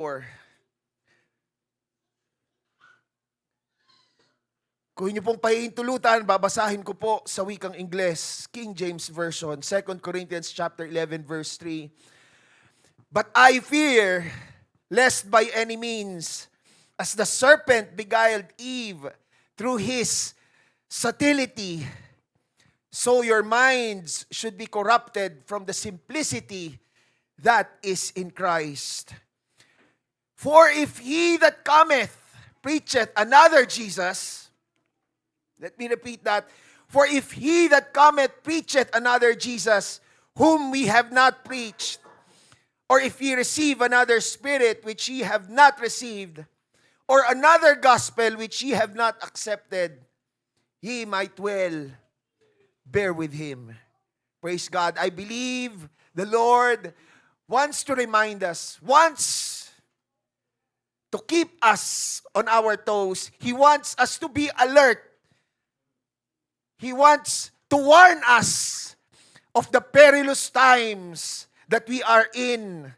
Or kung inyo pong pahihintulutan, babasahin ko po sa wikang Ingles, King James Version, 2 Corinthians chapter 11 verse 3. But I fear, lest by any means, as the serpent beguiled Eve through his subtlety, so your minds should be corrupted from the simplicity that is in Christ. For if he that cometh preacheth another Jesus, let me repeat that. For if he that cometh preacheth another Jesus, whom we have not preached, or if ye receive another spirit which ye have not received, or another gospel which ye have not accepted, ye might well bear with him. Praise God. I believe the Lord wants to remind us, wants to keep us on our toes. He wants us to be alert. He wants to warn us of the perilous times that we are in.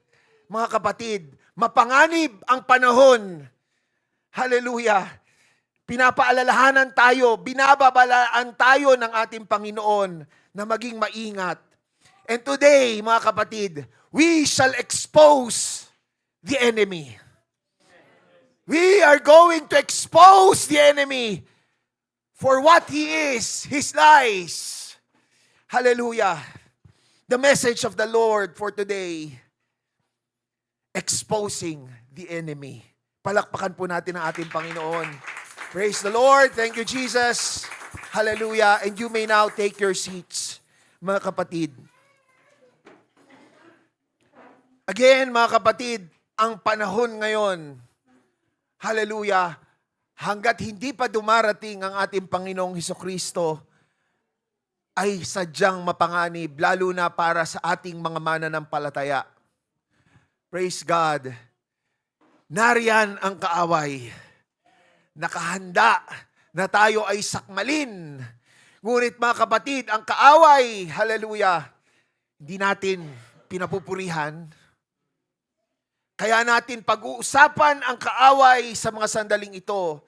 Mga kapatid, mapanganib ang panahon. Hallelujah. Pinapaalalahanan tayo, binababalaan tayo ng ating Panginoon na maging maingat. And today, mga kapatid, we shall expose the enemy. We are going to expose the enemy for what he is, his lies. Hallelujah. The message of the Lord for today, exposing the enemy. Palakpakan po natin ang ating Panginoon. Praise the Lord. Thank you, Jesus. Hallelujah. And you may now take your seats, mga kapatid. Again, mga kapatid, ang panahon ngayon, hallelujah, hanggat hindi pa dumarating ang ating Panginoong Hesukristo, ay sadyang mapanganib, lalo na para sa ating mga mananampalataya. Praise God. Nariyan ang kaaway. Nakahanda na tayo ay sakmalin. Ngunit mga kapatid, ang kaaway, hallelujah, hindi natin pinapupurihan. Kaya natin pag-uusapan ang kaaway sa mga sandaling ito.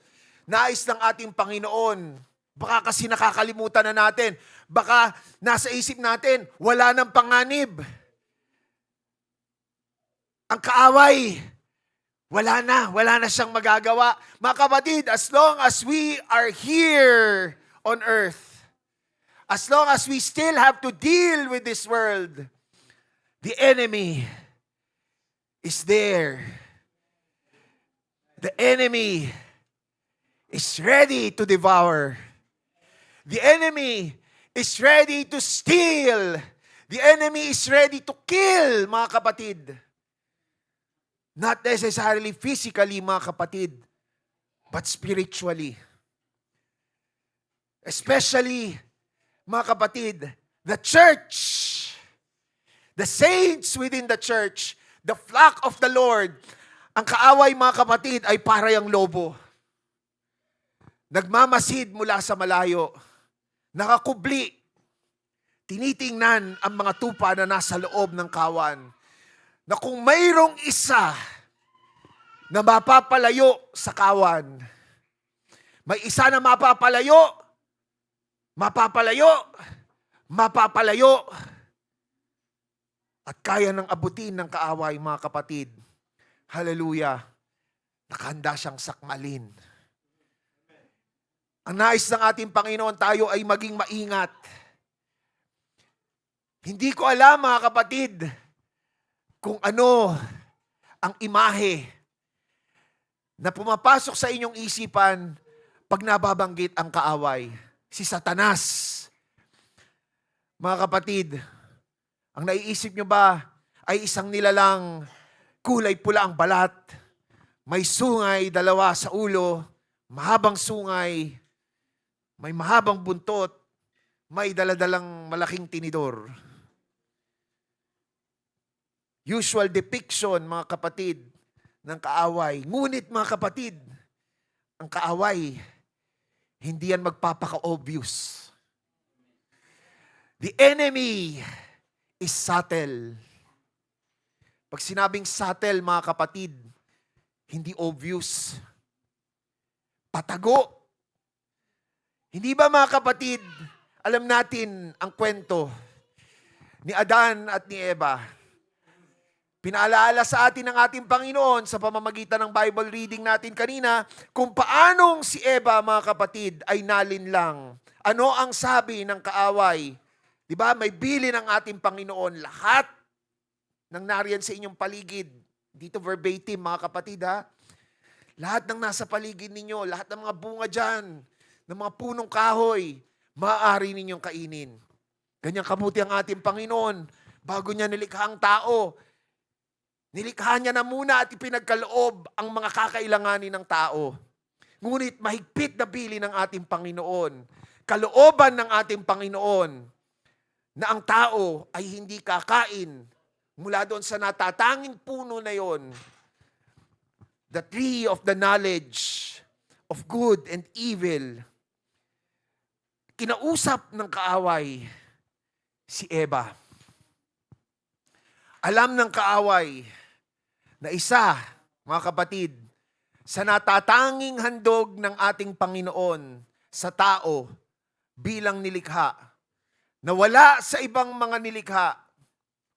Nais ng ating Panginoon. Baka kasi nakakalimutan na natin. Baka nasa isip natin, wala nang panganib. Ang kaaway, wala na siyang magagawa. Mga kapatid, as long as we are here on earth, as long as we still have to deal with this world, the enemy is there. The enemy is ready to devour. The enemy is ready to steal. The enemy is ready to kill, mga kapatid. Not necessarily physically, mga kapatid, but spiritually. Especially, mga kapatid, the church, the saints within the church, the flock of the Lord. Ang kaaway, mga kapatid, ay parang lobo. Nagmamasid mula sa malayo. Nakakubli. Tinitingnan ang mga tupa na nasa loob ng kawan. Na kung mayroong isa na mapapalayo sa kawan, may isa na mapapalayo, at kaya nang abutin ng kaaway, mga kapatid. Hallelujah. Nakahanda siyang sakmalin. Ang nais ng ating Panginoon, tayo ay maging maingat. Hindi ko alam, mga kapatid, kung ano ang imahe na pumapasok sa inyong isipan pag nababanggit ang kaaway. Si Satanas. Mga kapatid, ang naiisip nyo ba ay isang nilalang kulay pula ang balat, may sungay, dalawa sa ulo, mahabang sungay, may mahabang buntot, may daladalang malaking tinidor. Usual depiction, mga kapatid, ng kaaway. Ngunit, mga kapatid, ang kaaway, hindi yan magpapaka-obvious. The enemy is subtle. Pag sinabing subtle, mga kapatid, Hindi obvious. Patago. Hindi ba mga kapatid, alam natin ang kwento ni Adan at ni Eva. Pinaalala sa atin ng ating Panginoon sa pamamagitan ng Bible reading natin kanina kung paanong si Eva, mga kapatid, ay nalinlang. Ano ang sabi ng kaaway? Di ba? May bili ng ating Panginoon. Lahat ng nariyan sa inyong paligid. Dito verbatim, mga kapatid, ha? Lahat ng nasa paligid ninyo, lahat ng mga bunga dyan, ng mga punong kahoy, maaari ninyong kainin. Ganyan kabuti ang ating Panginoon. Bago niya nilikha ang tao, nilikha niya na muna at ipinagkaloob ang mga kakailanganin ng tao. Ngunit mahigpit na bili ng ating Panginoon, kalooban ng ating Panginoon, na ang tao ay hindi kakain mula doon sa natatanging puno na yon, the tree of the knowledge of good and evil. Kinausap ng kaaway si Eva. Alam ng kaaway na isa, mga kapatid, sa natatanging handog ng ating Panginoon sa tao bilang nilikha, na wala sa ibang mga nilikha,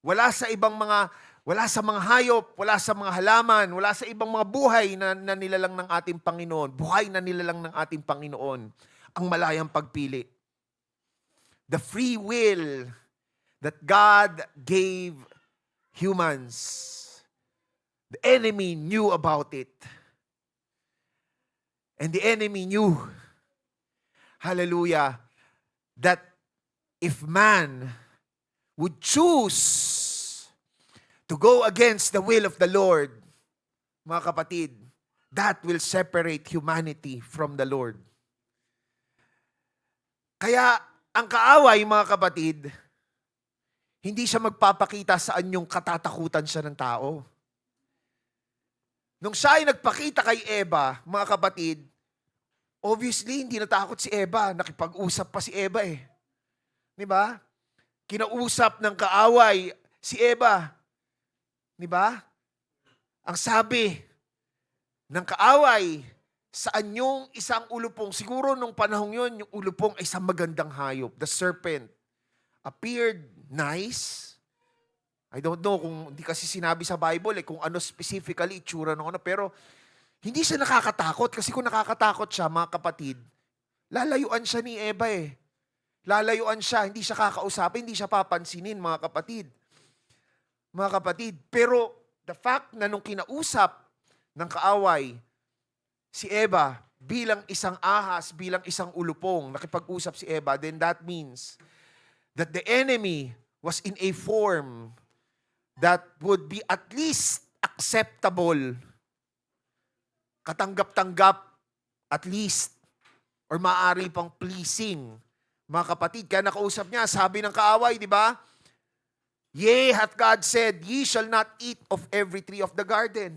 wala sa mga hayop, wala sa mga halaman, wala sa ibang mga buhay na nilalang ng ating Panginoon, buhay na nilalang ng ating Panginoon, ang malayang pagpili. The free will that God gave humans. The enemy knew about it. And the enemy knew, hallelujah, that if man would choose to go against the will of the Lord, mga kapatid, that will separate humanity from the Lord. Kaya, ang kaaway, mga kapatid, hindi siya magpapakita sa anyong katatakutan siya ng tao. Nung siya ay nagpakita kay Eva, mga kapatid, obviously, hindi natakot si Eva. Nakipag-usap pa si Eva eh. Di ba? Kinausap ng kaaway si Eva. Di ba? Ang sabi ng kaaway sa anyong isang ulupong, siguro nung panahong yon, yung ulupong ay isang magandang hayop. The serpent appeared nice. I don't know kung hindi kasi sinabi sa Bible kung ano specifically itsura ng ano, pero hindi siya nakakatakot kasi kung nakakatakot siya, mga kapatid, lalayuan siya ni Eva eh. Lalayuan siya, hindi siya kakausapin, hindi siya papansinin, mga kapatid. Mga kapatid, pero the fact na nung kinausap ng kaaway si Eva bilang isang ahas, bilang isang ulupong, nakipag-usap si Eva, then that means that the enemy was in a form that would be at least acceptable, katanggap-tanggap, at least, or maaari pang pleasing. Mga kapatid, kaya nakausap niya, sabi ng kaaway, di ba? Yea, hath God said, ye shall not eat of every tree of the garden.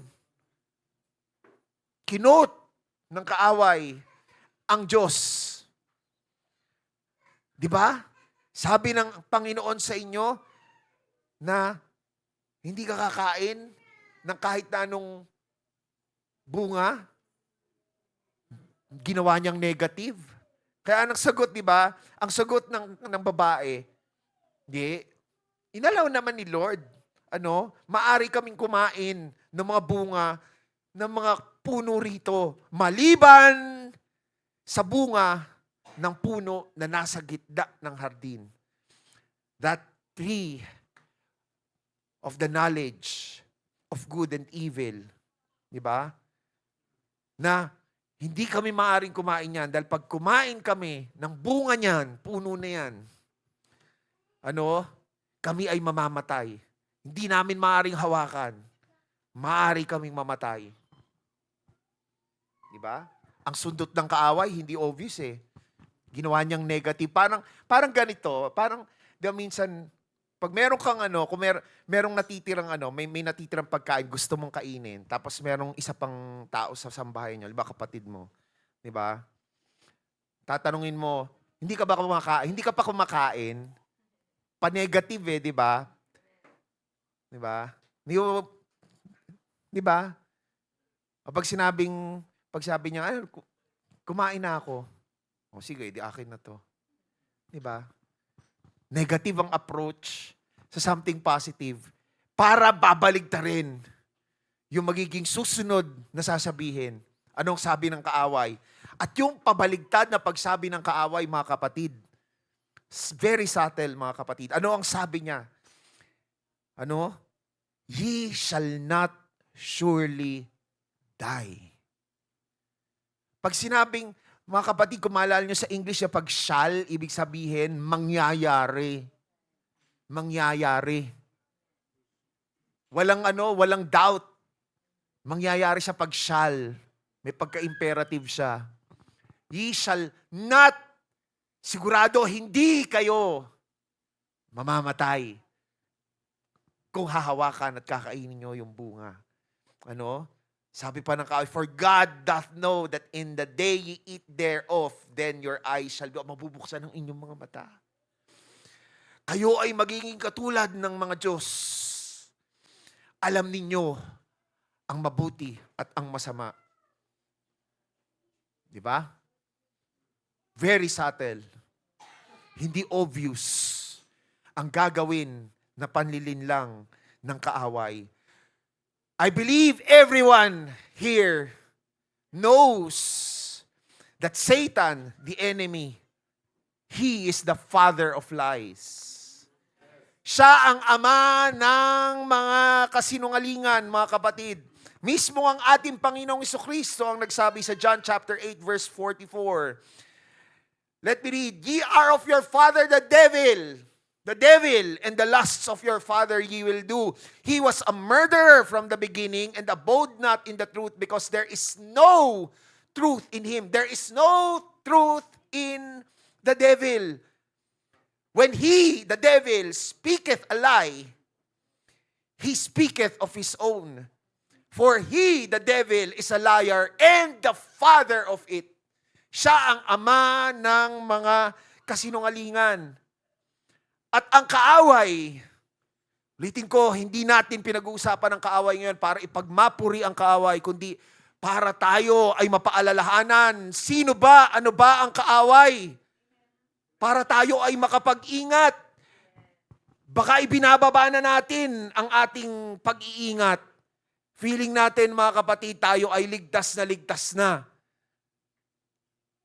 Kinot ng kaaway ang Diyos. Di ba? Sabi ng Panginoon sa inyo na hindi ka kakain ng kahit na anong bunga. Ginawa niyang negative. Kaya ang sagot, di ba? Ang sagot ng babae, di, inalaw naman ni Lord, maari kaming kumain ng mga bunga, ng mga puno rito, maliban sa bunga ng puno na nasa gitna ng hardin. That tree of the knowledge of good and evil. Di ba? Na hindi kami maaaring kumain yan dahil pag kumain kami ng bunga niyan, puno na yan, kami ay mamamatay. Hindi namin maaaring hawakan. Maaari kaming mamatay. Di ba? Ang sundot ng kaaway, hindi obvious eh. Ginawa niyang negative. Parang ganito, di ba minsan, pag meron kang kung merong natitirang may natitirang pagkain, gusto mong kainin, tapos merong isa pang tao sa sambahay niyo, di ba kapatid mo, di ba? Tatanungin mo, hindi ka pa kumakain, pa-negative eh, di ba? Di ba? Di ba? Pag sabi niya, ay, kumain na ako. O sige, di akin na to. Di ba? Negative ang approach sa something positive para babaligtarin yung magiging susunod na sasabihin. Anong sabi ng kaaway? At yung pabaligtad na pagsabi ng kaaway, mga kapatid, very subtle, mga kapatid. Ano ang sabi niya? Ano? Ye shall not surely die. Pag sinabing, mga kapatid, kung maalala nyo sa English, pag shall, ibig sabihin, mangyayari. Mangyayari. Walang doubt. Mangyayari siya pag shall. May pagka-imperative siya. Ye shall not, sigurado, hindi kayo mamamatay kung hahawakan at kakainin nyo yung bunga. Ano? Sabi pa ng kaaway, for God doth know that in the day ye eat thereof, then your eyes shall be, mabubuksan ang inyong mga mata. Kayo ay magiging katulad ng mga Diyos. Alam ninyo ang mabuti at ang masama. Di ba? Very subtle. Hindi obvious ang gagawin na panlilinlang ng kaaway. I believe everyone here knows that Satan, the enemy, he is the father of lies. Siya ang ama ng mga kasinungalingan, mga kapatid. Mismo ang ating Panginoong Jesucristo ang nagsabi sa John chapter 8 verse 44. Let me read. Ye are of your father the devil. The devil and the lusts of your father ye will do. He was a murderer from the beginning and abode not in the truth because there is no truth in him. There is no truth in the devil. When he, the devil, speaketh a lie, he speaketh of his own. For he, the devil, is a liar and the father of it. Siya ang ama ng mga kasinungalingan. At ang kaaway, ulitin ko, hindi natin pinag-uusapan ang kaaway ngayon para ipagmapuri ang kaaway, kundi para tayo ay mapaalalahanan. Sino ba? Ano ba ang kaaway? Para tayo ay makapag-ingat. Baka ibinababa na natin ang ating pag-iingat. Feeling natin, mga kapatid, tayo ay ligtas na.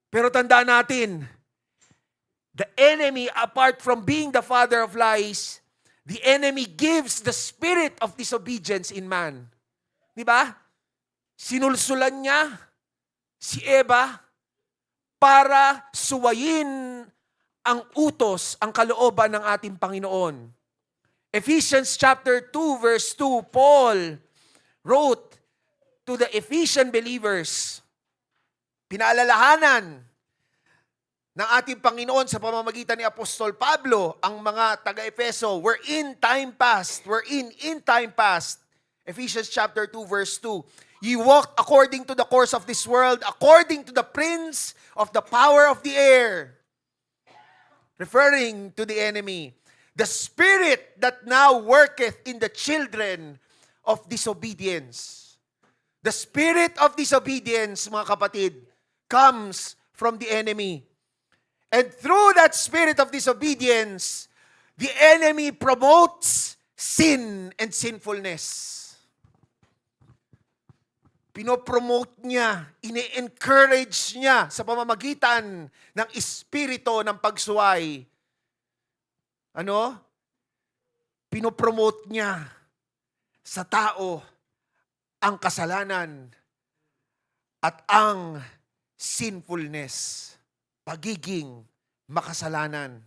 Pero tandaan natin, the enemy, apart from being the father of lies, the enemy gives the spirit of disobedience in man. Di ba? Sinulsulan niya si Eva para suwayin ang utos, ang kalooban ng ating Panginoon. Ephesians chapter 2 verse 2, Paul wrote to the Ephesian believers, pinaalalahanan ng ating Panginoon sa pamamagitan ni Apostol Pablo, ang mga taga-Efeso, we're in time past. Ephesians chapter 2, verse 2. Ye walked according to the course of this world, according to the prince of the power of the air. Referring to the enemy. The spirit that now worketh in the children of disobedience. The spirit of disobedience, mga kapatid, comes from the enemy. And through that spirit of disobedience, the enemy promotes sin and sinfulness. Pinopromote niya, ine-encourage niya sa pamamagitan ng espiritu ng pagsuway. Ano? Pinopromote niya sa tao ang kasalanan at ang sinfulness. Pagiging makasalanan.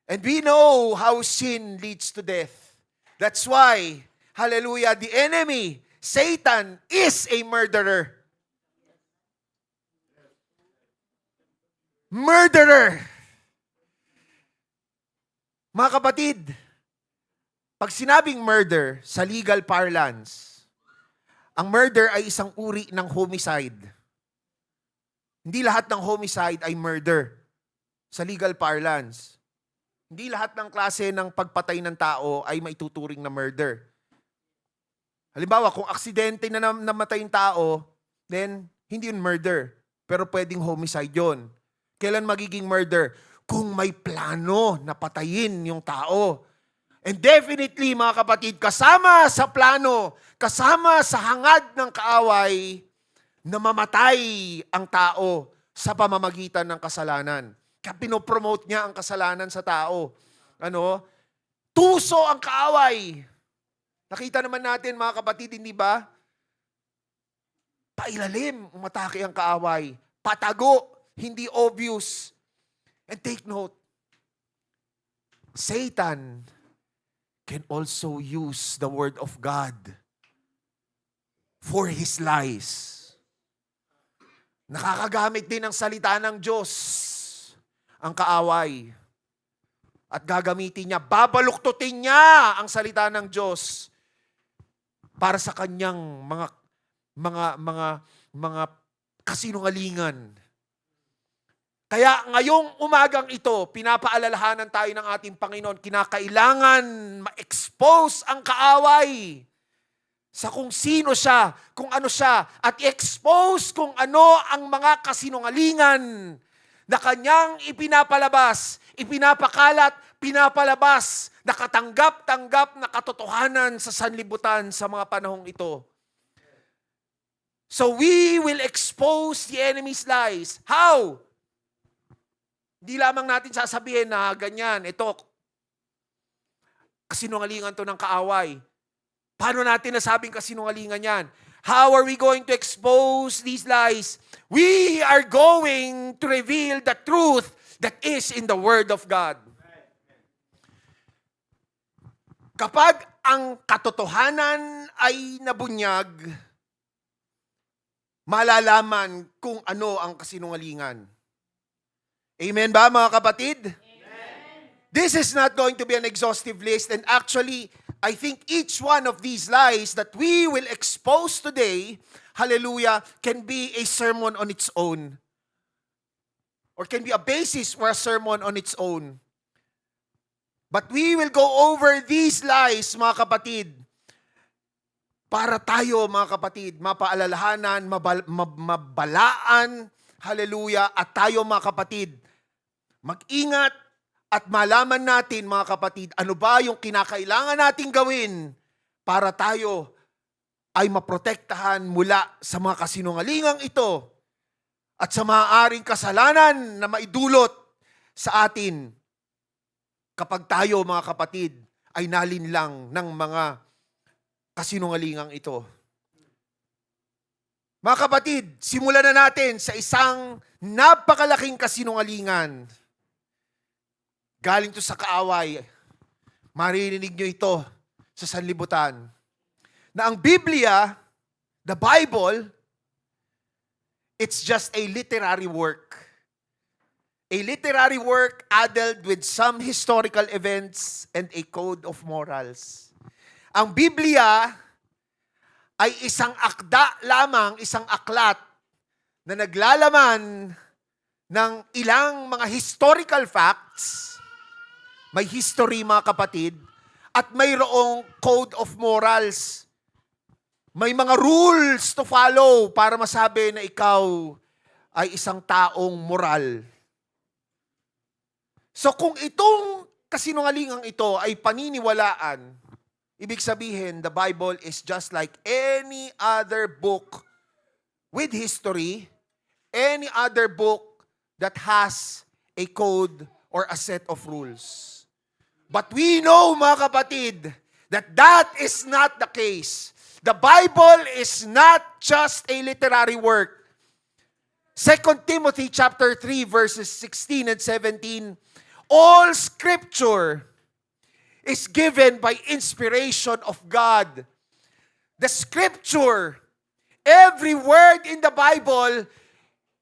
And we know how sin leads to death. That's why, hallelujah, the enemy, Satan, is a murderer. Murderer. Mga kapatid, pag sinabing murder sa legal parlance, ang murder ay isang uri ng homicide. Hindi lahat ng homicide ay murder sa legal parlance. Hindi lahat ng klase ng pagpatay ng tao ay maituturing na murder. Halimbawa, kung aksidente na namatay yung tao, then hindi yun murder. Pero pwedeng homicide yun. Kailan magiging murder? Kung may plano na patayin yung tao. And definitely, mga kapatid, kasama sa plano, kasama sa hangad ng kaaway, na mamatay ang tao sa pamamagitan ng kasalanan. Kaya pinopromote niya ang kasalanan sa tao. Ano? Tuso ang kaaway. Nakita naman natin, mga kapatid, hindi ba? Pailalim, umatake ang kaaway. Patago, hindi obvious. And take note, Satan can also use the word of God for his lies. Nakakagamit din ng salita ng Diyos ang kaaway. At gagamitin niya, babaluktutin niya ang salita ng Diyos para sa kanyang mga kasinungalingan. Kaya ngayong umagang ito, pinapaalalahanan tayo ng ating Panginoon, kinakailangan ma-expose ang kaaway sa kung sino siya, kung ano siya, at i-expose kung ano ang mga kasinungalingan na kanyang ipinapalabas, ipinapakalat, pinapalabas, nakatanggap-tanggap na katotohanan sa sanlibutan sa mga panahong ito. So we will expose the enemy's lies. How? Di lamang natin sasabihin na ganyan, ito, kasinungalingan to ng kaaway. Paano natin nasabing kasinungalingan yan? How are we going to expose these lies? We are going to reveal the truth that is in the Word of God. Kapag ang katotohanan ay nabunyag, malalaman kung ano ang kasinungalingan. Amen ba, mga kapatid? Amen. This is not going to be an exhaustive list, and actually, I think each one of these lies that we will expose today, hallelujah, can be a sermon on its own. Or can be a basis for a sermon on its own. But we will go over these lies, mga kapatid, para tayo, mga kapatid, mapaalalahanan, mabalaan, hallelujah, at tayo, mga kapatid, mag-ingat at malaman natin, mga kapatid, ano ba yung kinakailangan nating gawin para tayo ay maprotektahan mula sa mga kasinungalingang ito at sa maaaring kasalanan na maidulot sa atin kapag tayo, mga kapatid, ay nalinlang ng mga kasinungalingang ito. Mga kapatid, simulan na natin sa isang napakalaking kasinungalingan. Galing to sa kaaway. Maririnig nyo ito sa sanlibutan. Na ang Biblia, the Bible, it's just a literary work. A literary work addled with some historical events and a code of morals. Ang Biblia ay isang akda lamang, isang aklat na naglalaman ng ilang mga historical facts. May history, mga kapatid, at mayroong code of morals. May mga rules to follow para masabi na ikaw ay isang taong moral. So kung itong kasinungalingang ito ay paniniwalaan, ibig sabihin, the Bible is just like any other book with history, any other book that has a code or a set of rules. But we know, mga kapatid, that is not the case. The Bible is not just a literary work. 2 Timothy chapter 3 verses 16 and 17, all Scripture is given by inspiration of God. The Scripture, every word in the Bible,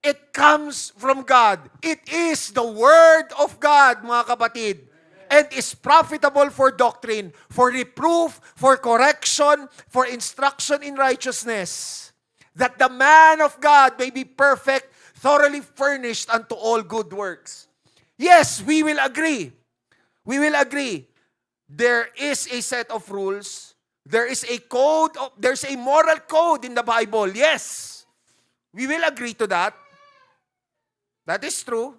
it comes from God. It is the Word of God, mga kapatid. And is profitable for doctrine, for reproof, for correction, for instruction in righteousness, that the man of God may be perfect, thoroughly furnished unto all good works. Yes, we will agree. We will agree. There is a set of rules. There's a moral code in the Bible. Yes. We will agree to that. That is true.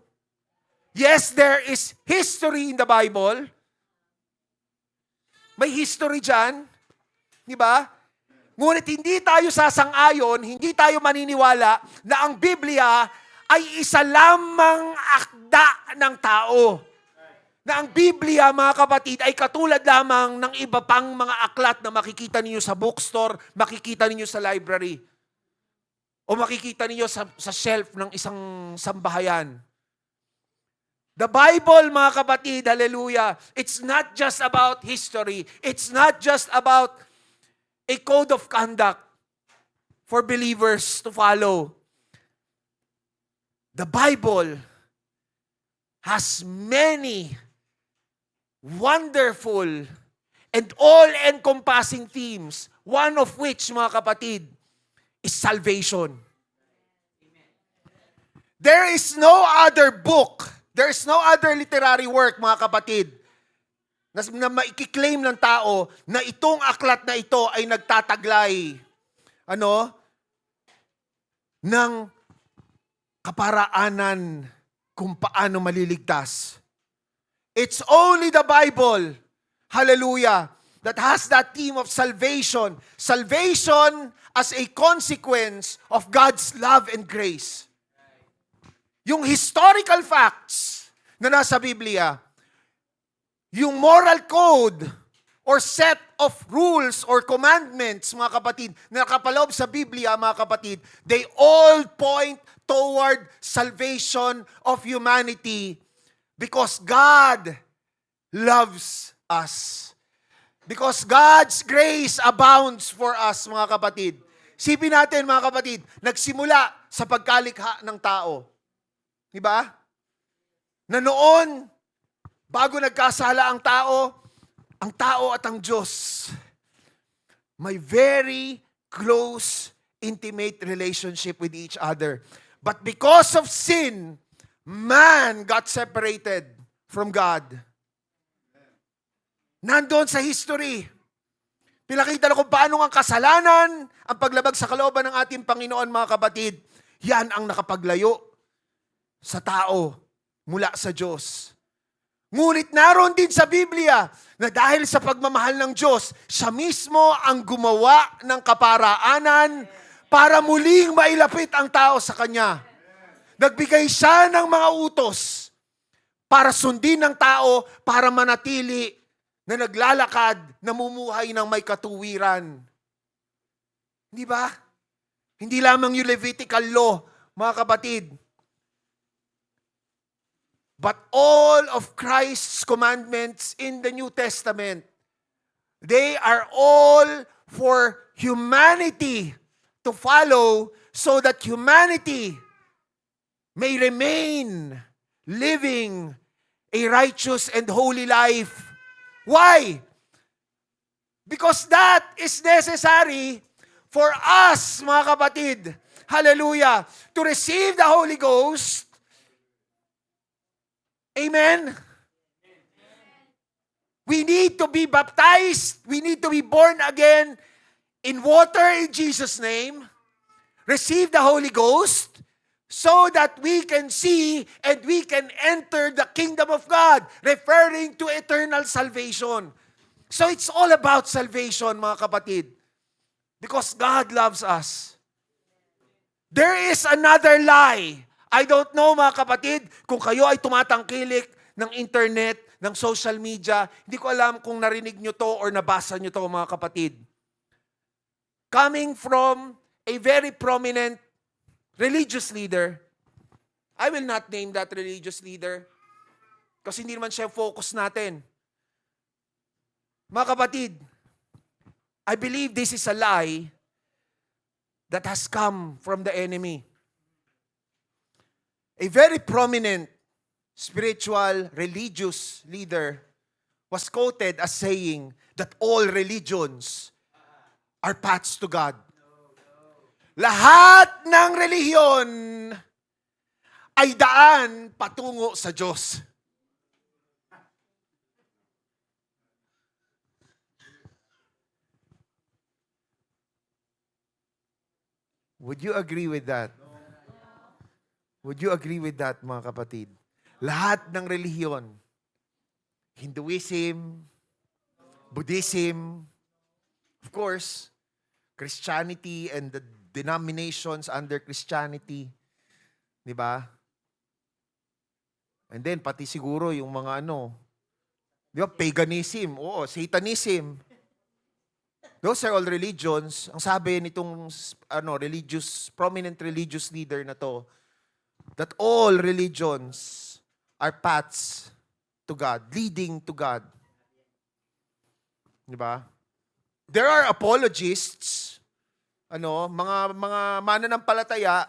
Yes, there is history in the Bible. May history dyan. Di ba? Ngunit hindi tayo sasang-ayon, hindi tayo maniniwala na ang Biblia ay isa lamang akda ng tao. Na ang Biblia, mga kapatid, ay katulad lamang ng iba pang mga aklat na makikita ninyo sa bookstore, makikita ninyo sa library, o makikita ninyo sa shelf ng isang sambahayan. The Bible, mga kapatid, hallelujah, it's not just about history. It's not just about a code of conduct for believers to follow. The Bible has many wonderful and all-encompassing themes, one of which, mga kapatid, is salvation. There is no other book, there is no other literary work, mga kapatid, na maikiklaim ng tao na itong aklat na ito ay nagtataglay ng kaparaanan kung paano maliligtas. It's only the Bible, hallelujah, that has that theme of salvation. Salvation as a consequence of God's love and grace. Yung historical facts na nasa Biblia, yung moral code or set of rules or commandments, mga kapatid, na nakapaloob sa Biblia, mga kapatid, they all point toward salvation of humanity because God loves us. Because God's grace abounds for us, mga kapatid. Sipin natin, mga kapatid, nagsimula sa pagkalikha ng tao. Diba? Na noon, bago nagkasala ang tao at ang Diyos, may very close, intimate relationship with each other. But because of sin, man got separated from God. Nandoon sa history. Pinakita na kung paano ang kasalanan, ang paglabag sa kalooban ng ating Panginoon, mga kapatid, yan ang nakapaglayo sa tao mula sa Diyos. Ngunit naroon din sa Biblia na dahil sa pagmamahal ng Diyos, siya mismo ang gumawa ng kaparaanan para muling mailapit ang tao sa Kanya. Nagbigay siya ng mga utos para sundin ng tao para manatili na naglalakad, namumuhay ng may katuwiran. Hindi ba? Hindi lamang yung Levitical law, mga kapatid. But all of Christ's commandments in the New Testament, they are all for humanity to follow so that humanity may remain living a righteous and holy life. Why? Because that is necessary for us, mga kapatid, hallelujah, to receive the Holy Ghost. Amen? We need to be baptized. We need to be born again in water in Jesus' name. Receive the Holy Ghost so that we can see and we can enter the kingdom of God, referring to eternal salvation. So it's all about salvation, mga kapatid. Because God loves us. There is another lie. I don't know, mga kapatid, kung kayo ay tumatangkilik ng internet, ng social media, hindi ko alam kung narinig nyo to or nabasa nyo to, mga kapatid. Coming from a very prominent religious leader, I will not name that religious leader kasi hindi naman siya focus natin. Mga kapatid, I believe this is a lie that has come from the enemy. A very prominent spiritual religious leader was quoted as saying that all religions are paths to God. Lahat ng relihiyon ay daan patungo sa Diyos. Would you agree with that? Would you agree with that, mga kapatid? Lahat ng relihiyon, Hinduism, Buddhism, of course, Christianity and the denominations under Christianity, di ba? And then, pati siguro yung mga di ba, paganism, Satanism. Those are all religions. Ang sabi nitong prominent religious leader na to, that all religions are paths to God, leading to God. Di ba? There are apologists, mga mananampalataya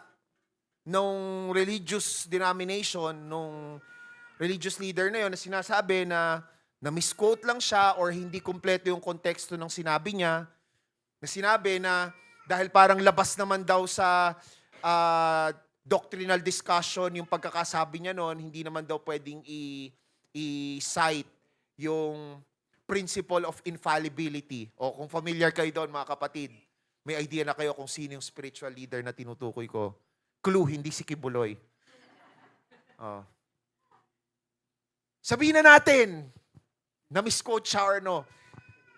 nung religious denomination, nung religious leader na yun, na sinasabi na misquote lang siya or hindi kumpleto yung konteksto ng sinabi niya, na sinabi na dahil parang labas naman daw sa doctrinal discussion yung pagkakasabi niya noon, hindi naman daw pwedeng i-cite yung principle of infallibility. O kung familiar kayo doon, mga kapatid, may idea na kayo kung sino yung spiritual leader na tinutukoy ko. Clue, hindi si Kibuloy. Sabihin na natin, na misquote siya or no.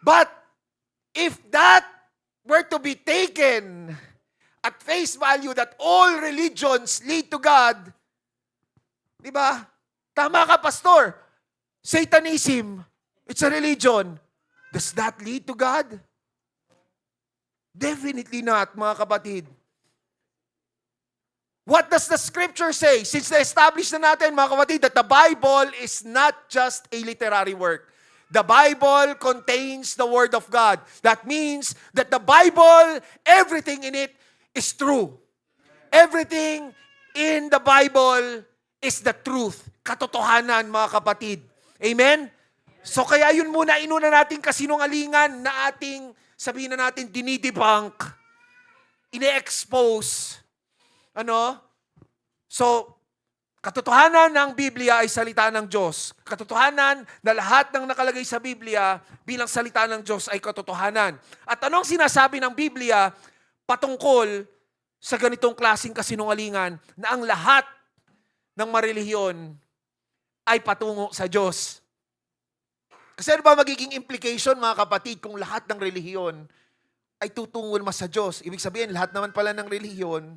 But, if that were to be taken at face value that all religions lead to God, di ba? Tama ka, pastor. Satanism, it's a religion. Does that lead to God? Definitely not, mga kapatid. What does the scripture say? Since na-establish na natin, mga kapatid, that the Bible is not just a literary work. The Bible contains the Word of God. That means that the Bible, everything in it is true. Everything in the Bible is the truth. Katotohanan, mga kapatid. Amen? So kaya yun muna, inuna natin kasinungalingan na ating, sabihin na natin, dinidebunk, ine-expose. So, katotohanan ng Biblia ay salita ng Diyos. Katotohanan na lahat ng nakalagay sa Biblia bilang salita ng Diyos ay katotohanan. At anong sinasabi ng Biblia patungkol sa ganitong klaseng kasinungalingan na ang lahat ng marelihiyon ay patungo sa Diyos? Kasi ano ba magiging implication, mga kapatid, kung lahat ng relihiyon ay tutungo naman sa Diyos? Ibig sabihin, lahat naman pala ng relihiyon,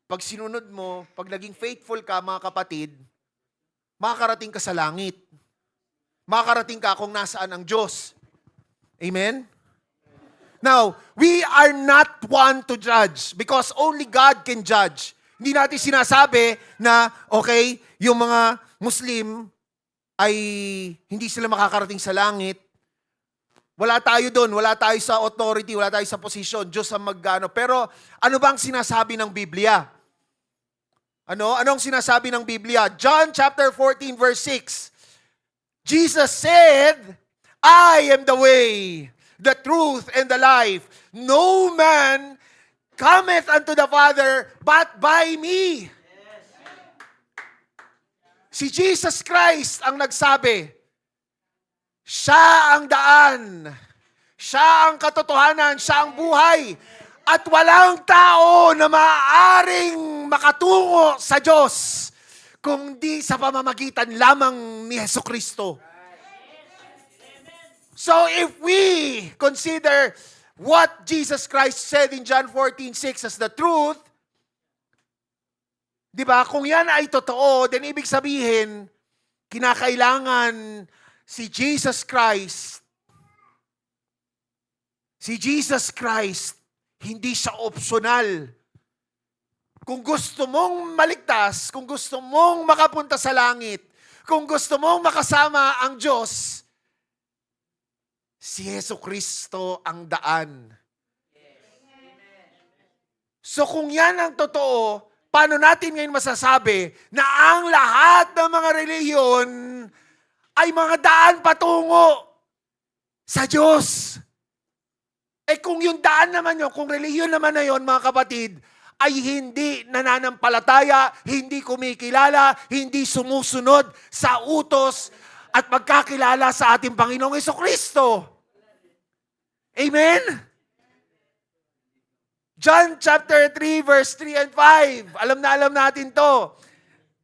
pag sinunod mo, pag naging faithful ka, mga kapatid, makakarating ka sa langit. Makakarating ka kung nasaan ang Diyos. Amen? Now, we are not one to judge because only God can judge. Hindi natin sinasabi na, okay, yung mga Muslim ay hindi sila makakarating sa langit. Wala tayo doon, wala tayo sa authority, wala tayo sa position, Diyos ang magano. Pero ano bang sinasabi ng Biblia? Anong sinasabi ng Biblia? John chapter 14 verse 6. Jesus said, I am the way, the truth, and the life. No man cometh unto the Father but by me. Si Jesus Christ ang nagsabi, siya ang daan, siya ang katotohanan, siya ang buhay, at walang tao na maaaring makatungo sa Diyos kundi sa pamamagitan lamang ni Jesucristo. So if we consider what Jesus Christ said in John 14:6 as the truth, di ba, kung yan ay totoo, then ibig sabihin, kinakailangan si Jesus Christ, hindi siya optional. Kung gusto mong maligtas, kung gusto mong makapunta sa langit, kung gusto mong makasama ang Diyos, si Jesucristo ang daan. So kung yan ang totoo, paano natin ngayon masasabi na ang lahat ng mga relihiyon ay mga daan patungo sa Diyos? Kung yung daan naman yun, kung relihiyon naman na yun, mga kapatid, ay hindi nananampalataya, hindi kumikilala, hindi sumusunod sa utos at magkakilala sa ating Panginoong Jesucristo. Amen? John chapter 3, verse 3 and 5. Alam natin to.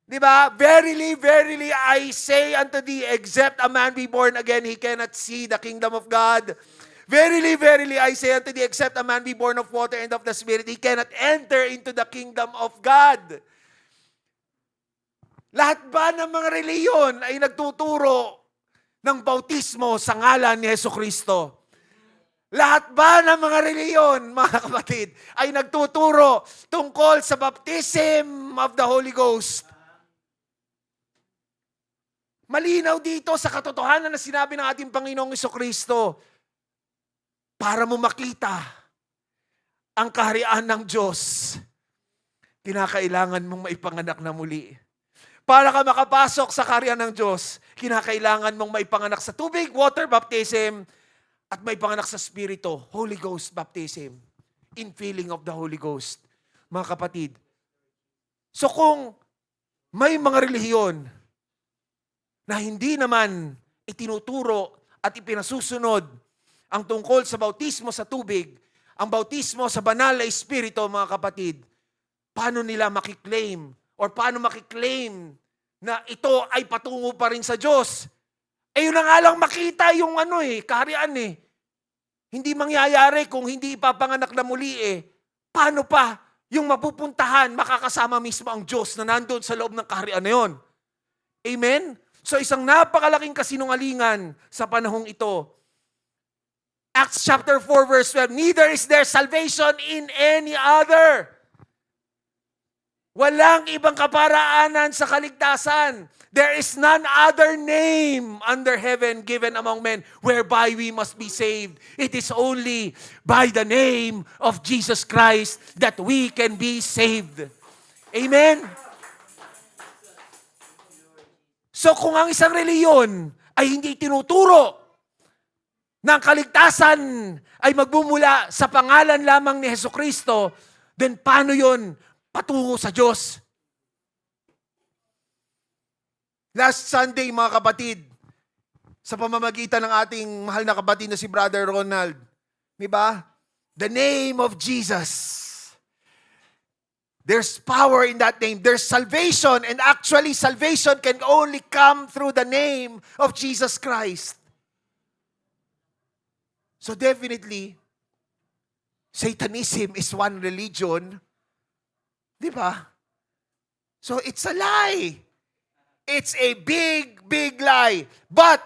Di ba? Verily, verily, I say unto thee, except a man be born again, he cannot see the kingdom of God. Verily, verily, I say unto thee, except a man be born of water and of the Spirit, he cannot enter into the kingdom of God. Lahat ba ng mga reliyon ay nagtuturo ng bautismo sa ngalan ni Jesucristo? Lahat ba ng mga reliyon, mga kapatid, ay nagtuturo tungkol sa baptism of the Holy Ghost? Malinaw dito sa katotohanan na sinabi ng ating Panginoong Jesucristo, para mo makita ang kaharian ng Diyos, kinakailangan mong maipanganak na muli. Para ka makapasok sa kaharian ng Diyos, kinakailangan mong maipanganak sa tubig, water baptism, at maipanganak sa Spirito, Holy Ghost baptism, infilling of the Holy Ghost. Mga kapatid, so kung may mga relihiyon na hindi naman itinuturo at ipinasusunod ang tungkol sa bautismo sa tubig, ang bautismo sa banal na Espiritu, mga kapatid, paano nila makiklaim or paano makiklaim na ito ay patungo pa rin sa Diyos? Eh yun na nga lang makita yung kaharian eh. Hindi mangyayari kung hindi ipapanganak na muli eh. Paano pa yung mapupuntahan, makakasama mismo ang Diyos na nandun sa loob ng kaharian na yun? Amen? So isang napakalaking kasinungalingan sa panahong ito. Acts chapter 4 verse 12, neither is there salvation in any other. Walang ibang kaparaanan sa kaligtasan. There is none other name under heaven given among men whereby we must be saved. It is only by the name of Jesus Christ that we can be saved. Amen? So kung ang isang reliyon ay hindi tinuturo na ang kaligtasan ay magbumula sa pangalan lamang ni Jesucristo, then paano yon patungo sa Diyos? Last Sunday, mga kapatid, sa pamamagitan ng ating mahal na kapatid na si Brother Ronald, di ba? The name of Jesus. There's power in that name. There's salvation. And actually, salvation can only come through the name of Jesus Christ. So definitely, Satanism is one religion. Di ba? So it's a lie. It's a big, big lie. But,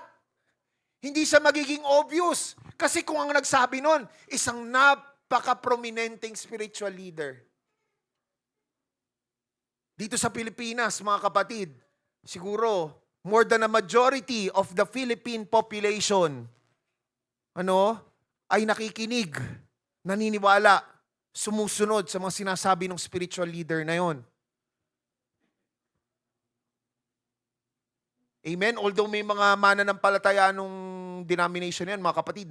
hindi siya magiging obvious. Kasi kung ang nagsabi nun, isang napaka-prominenteng spiritual leader. Dito sa Pilipinas, mga kapatid, siguro, more than a majority of the Philippine population, ay nakikinig, naniniwala, sumusunod sa mga sinasabi ng spiritual leader na yon. Amen? Although may mga mananampalataya nung denomination yan, mga kapatid,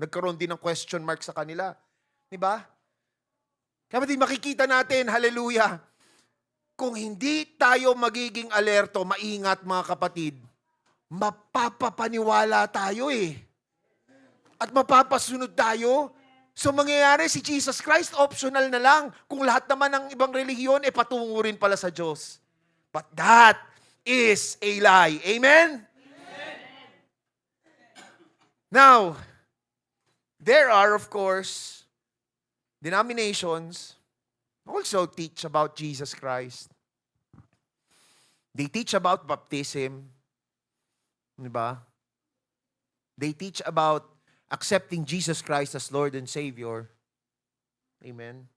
nagkaroon din ng question mark sa kanila. Diba? Kapatid, makikita natin, hallelujah, kung hindi tayo magiging alerto, maingat mga kapatid, mapapapaniwala tayo eh. At mapapasunod tayo. So mangyayari si Jesus Christ, optional na lang. Kung lahat naman ng ibang relihiyon, patungo rin pala sa Diyos. But that is a lie. Amen? Amen? Now, there are, of course, denominations also teach about Jesus Christ. They teach about baptism. Diba? They teach about accepting Jesus Christ as Lord and Savior. Amen?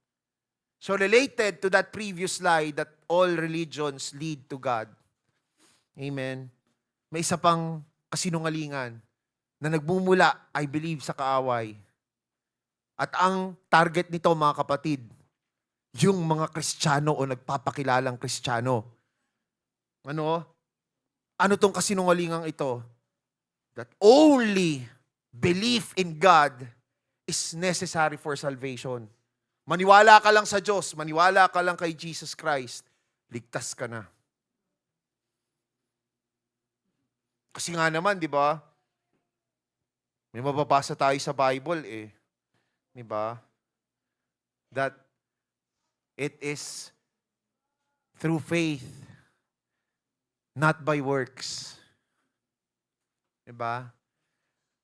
So related to that previous lie that all religions lead to God. Amen? May isa pang kasinungalingan na nagmumula, I believe, sa kaaway. At ang target nito, mga kapatid, yung mga Kristiyano o nagpapakilalang Kristiyano. Ano tong kasinungalingang ito? That only belief in God is necessary for salvation. Maniwala ka lang sa Diyos, maniwala ka lang kay Jesus Christ, ligtas ka na. Kasi nga naman, di ba? May mababasa tayo sa Bible eh. Di ba? that it is through faith, not by works. Diba?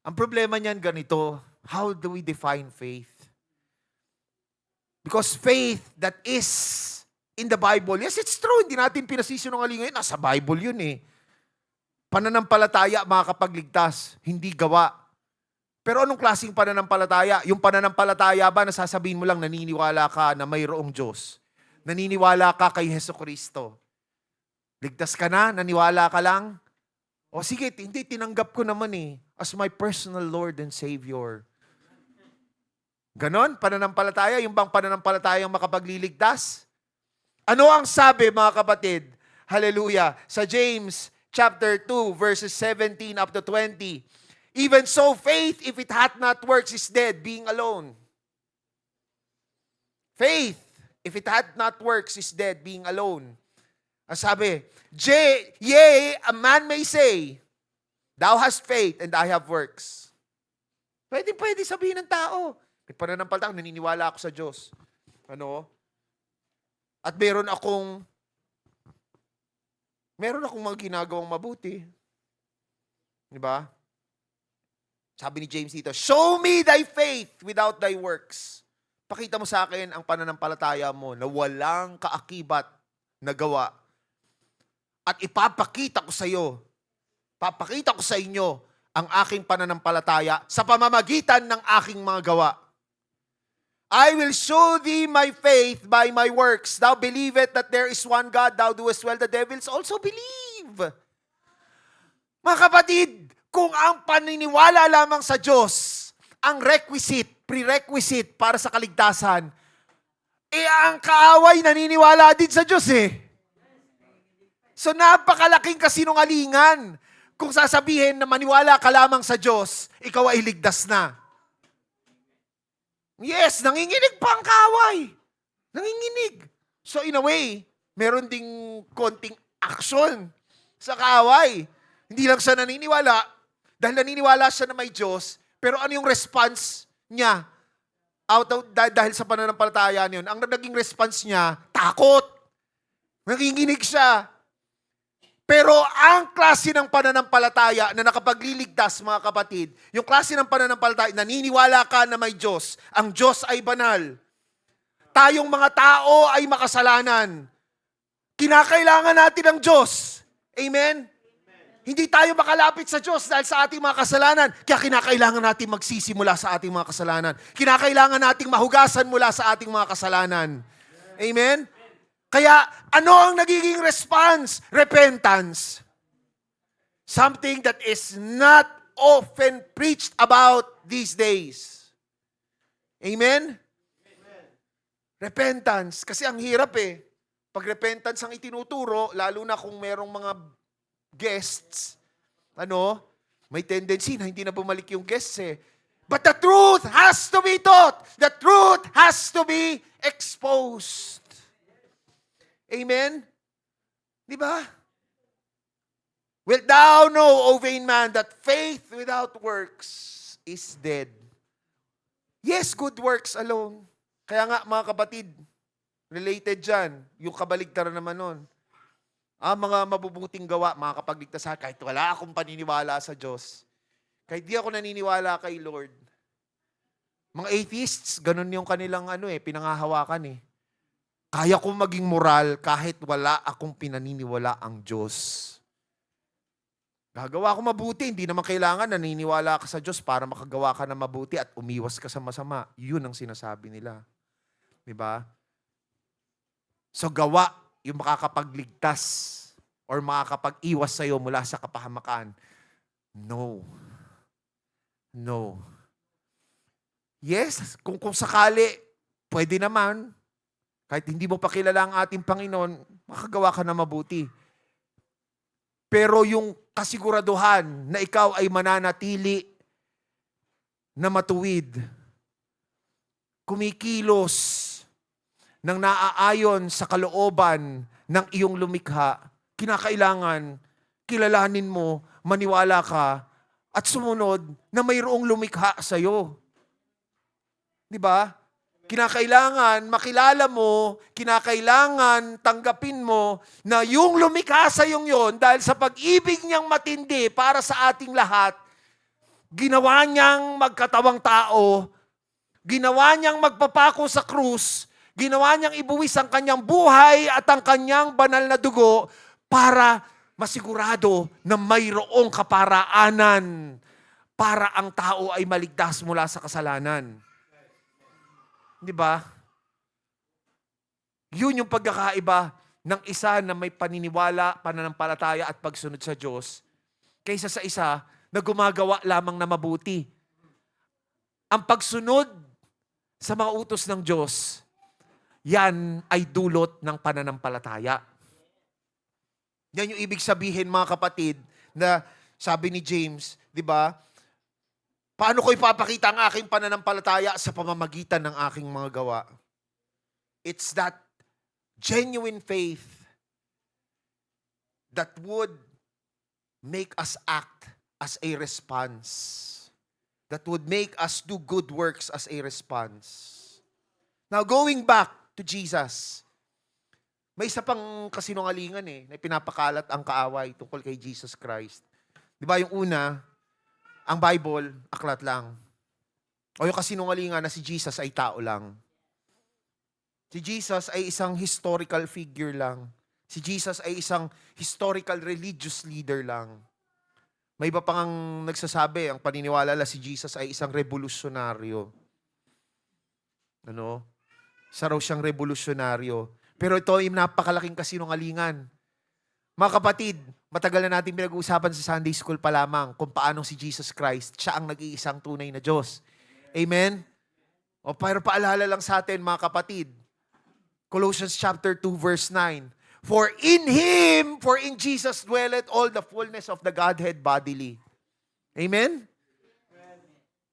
Ang problema niyan ganito, how do we define faith? Because faith that is in the Bible, yes, it's true, hindi natin pinasisinungalingan, nasa Bible yun eh. Pananampalataya makakapagligtas, hindi gawa. Pero anong klaseng pananampalataya? Yung pananampalataya ba na sasabihin mo lang naniniwala ka na mayroong Diyos? Naniniwala ka kay Hesukristo? Ligtas ka na? Naniwala ka lang? O sige, hindi, tinanggap ko naman as my personal Lord and Savior. Ganon? Pananampalataya? Yung bang pananampalatayang makapagliligtas? Ano ang sabi, mga kapatid? Hallelujah. Sa James chapter 2, verses 17 up to 20. Even so, faith, if it hath not works, is dead, being alone. Faith, if it hath not works, is dead, being alone. Ang sabi, yea, a man may say, thou hast faith and I have works. Pwede sabihin ng tao. May pananampalataya, naniniwala ako sa Diyos. Ano? At meron akong mga ginagawang mabuti. Di ba? Sabi ni James dito, show me thy faith without thy works. Pakita mo sa akin ang pananampalataya mo na walang kaakibat na gawa. At ipapakita ko sa inyo ang aking pananampalataya sa pamamagitan ng aking mga gawa. I will show thee my faith by my works. Thou believest that there is one God, thou doest well, the devils also believe. Mga kapatid, kung ang paniniwala lamang sa Diyos, ang prerequisite para sa kaligtasan, ang kaaway naniniwala din sa Diyos So napakalaking kasinungalingan kung sasabihin na maniwala ka lamang sa Diyos, ikaw ay ligtas na. Yes, nanginginig pa ang kaaway. Nanginginig. So in a way, meron ding konting action sa kaaway. Hindi lang siya naniniwala, dahil naniniwala siya na may Diyos, pero ano yung response niya? Dahil sa pananampalataya niyon, ang naging response niya, takot. Nanginginig siya. Pero ang klase ng pananampalataya na nakapagliligtas, mga kapatid, yung klase ng pananampalataya, naniniwala ka na may Diyos, ang Diyos ay banal. Tayong mga tao ay makasalanan. Kinakailangan natin ang Diyos. Amen? Hindi tayo makalapit sa Diyos dahil sa ating mga kasalanan. Kaya kinakailangan natin magsisimula sa ating mga kasalanan. Kinakailangan nating mahugasan mula sa ating mga kasalanan. Amen? Kaya, ano ang nagiging response? Repentance. Something that is not often preached about these days. Amen? Amen. Repentance. Kasi ang hirap Pag repentance ang itinuturo, lalo na kung merong mga guests, may tendency na hindi na bumalik yung guests But the truth has to be taught. The truth has to be exposed. Amen? Di ba? Wilt thou know, O vain man, that faith without works is dead? Yes, good works alone. Kaya nga, mga kapatid, related dyan, yung kabaligtaran naman nun. Ang mga mabubuting gawa, makakapagligtas sa kahit wala akong paniniwala sa Diyos. Kahit di ako naniniwala kay Lord. Mga atheists, ganun yung kanilang pinangahawakan Kaya kong maging moral kahit wala akong pinaniniwala ang Diyos. Gagawa ko mabuti, hindi naman kailangan naniniwala ka sa Diyos para makagawa ka ng mabuti at umiwas ka sa masama. Yun ang sinasabi nila. Diba? So gawa yung makakapagligtas or makakapag-iwas sa'yo mula sa kapahamakan. No. Yes, kung sakali, pwede naman. Kahit hindi mo pa kilala ang ating Panginoon, makagawa ka na mabuti. Pero yung kasiguraduhan na ikaw ay mananatili na matuwid, kumikilos ng naaayon sa kalooban ng iyong lumikha, kinakailangan kilalanin mo, maniwala ka, at sumunod na mayroong lumikha sa'yo. Di ba? Kinakailangan makilala mo, kinakailangan tanggapin mo na yung lumikha sa yung yon dahil sa pag-ibig niyang matindi para sa ating lahat, ginawa niyang magkatawang tao, ginawa niyang magpapako sa krus, ginawa niyang ibuwis ang kanyang buhay at ang kanyang banal na dugo para masigurado na mayroong kaparaanan para ang tao ay maligtas mula sa kasalanan. Di ba? Yun yung pagkakaiba ng isa na may paniniwala, pananampalataya at pagsunod sa Diyos kaysa sa isa na gumagawa lamang na mabuti. Ang pagsunod sa mga utos ng Diyos, yan ay dulot ng pananampalataya. Yan yung ibig sabihin, mga kapatid, na sabi ni James, di ba? Paano ko ipapakita ang aking pananampalataya sa pamamagitan ng aking mga gawa? It's that genuine faith that would make us act as a response. That would make us do good works as a response. Now, going back to Jesus, may isa pang kasinungalingan na pinapakalat ang kaaway tungkol kay Jesus Christ. Di ba yung una, ang Bible, aklat lang. O yung kasinungalingan na si Jesus ay tao lang. Si Jesus ay isang historical figure lang. Si Jesus ay isang historical religious leader lang. May iba pang nagsasabi, ang paniniwala na si Jesus ay isang revolusyonaryo. Ano? Isa raw siyang revolusyonaryo. Pero ito ay napakalaking kasinungalingan. Mga kapatid, matagal na natin pinag-uusapan sa Sunday School pa lamang kung paano si Jesus Christ, siya ang nag-iisang tunay na Diyos. Amen? O pero paalala lang sa atin, mga kapatid, Colossians chapter 2 verse 9, For in Jesus dwelleth all the fullness of the Godhead bodily. Amen?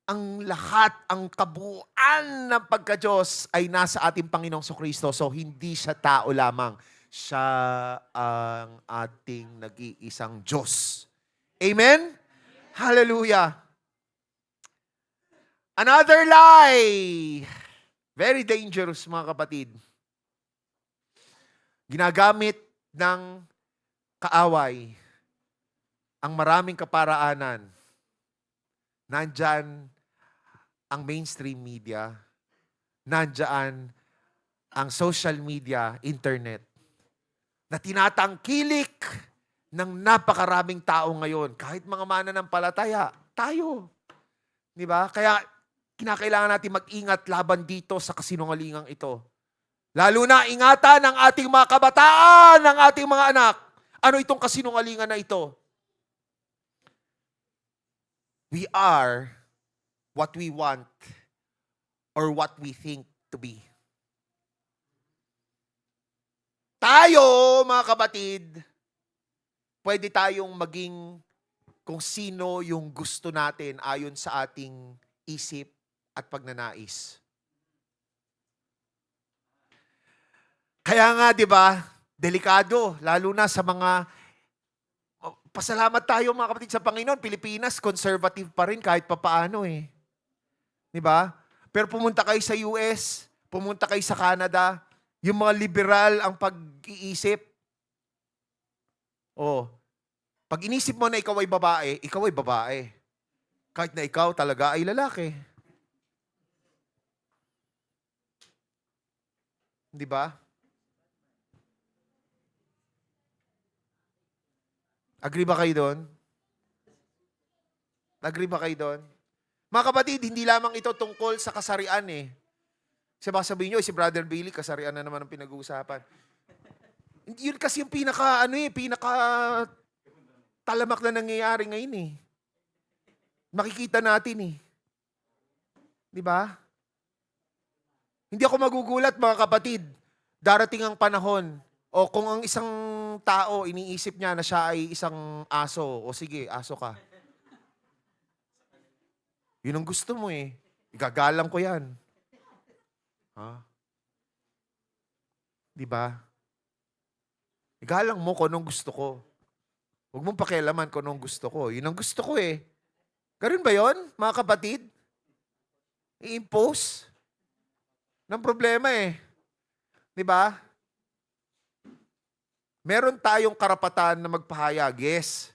Ang lahat, ang kabuuan ng pagka-Diyos ay nasa ating Panginoong Kristo. So, hindi siya tao lamang. Siya ang ating nag-iisang Diyos. Amen? Hallelujah. Another lie. Very dangerous, mga kapatid. Ginagamit ng kaaway ang maraming kaparaanan. Nandyan ang mainstream media, nandyan ang social media, internet, na tinatangkilik ng napakaraming tao ngayon. Kahit mga mananampalataya, tayo. Di ba? Kaya kinakailangan natin mag-ingat laban dito sa kasinungalingang ito. Lalo na ingatan ng ating mga kabataan, ng ating mga anak. Ano itong kasinungalingan na ito? We are what we want or what we think to be. Tayo, mga kapatid, pwede tayong maging kung sino yung gusto natin ayon sa ating isip at pagnanais. Kaya nga, di ba, delikado, lalo na sa mga pasalamat tayo, mga kapatid, sa Panginoon. Pilipinas, conservative pa rin kahit papaano Di ba? Pero pumunta kayo sa US, pumunta kayo sa Canada, yung mga liberal ang pag-iisip. Pag inisip mo na ikaw ay babae, ikaw ay babae. Kahit na ikaw talaga ay lalaki. Di ba? Agree ba kayo doon? Agree ba kayo doon? Mga kapatid, hindi lamang ito tungkol sa kasarian Kasi baka sabihin nyo, si Brother Billy, kasarian na naman ang pinag-uusapan. Yun kasi yung pinaka talamak na nangyayari ngayon Makikita natin Di ba? Hindi ako magugulat, mga kapatid. Darating ang panahon, o kung ang isang tao, iniisip niya na siya ay isang aso, o sige, aso ka. Yun ang gusto mo Igagalang ko yan. Di ba? Igalang mo kung anong gusto ko. Huwag mong pakialaman kung anong gusto ko. Yun ang gusto ko Ganun ba yon, mga kapatid? I-impose? ng problema eh. Di ba? Meron tayong karapatan na magpahayag, yes.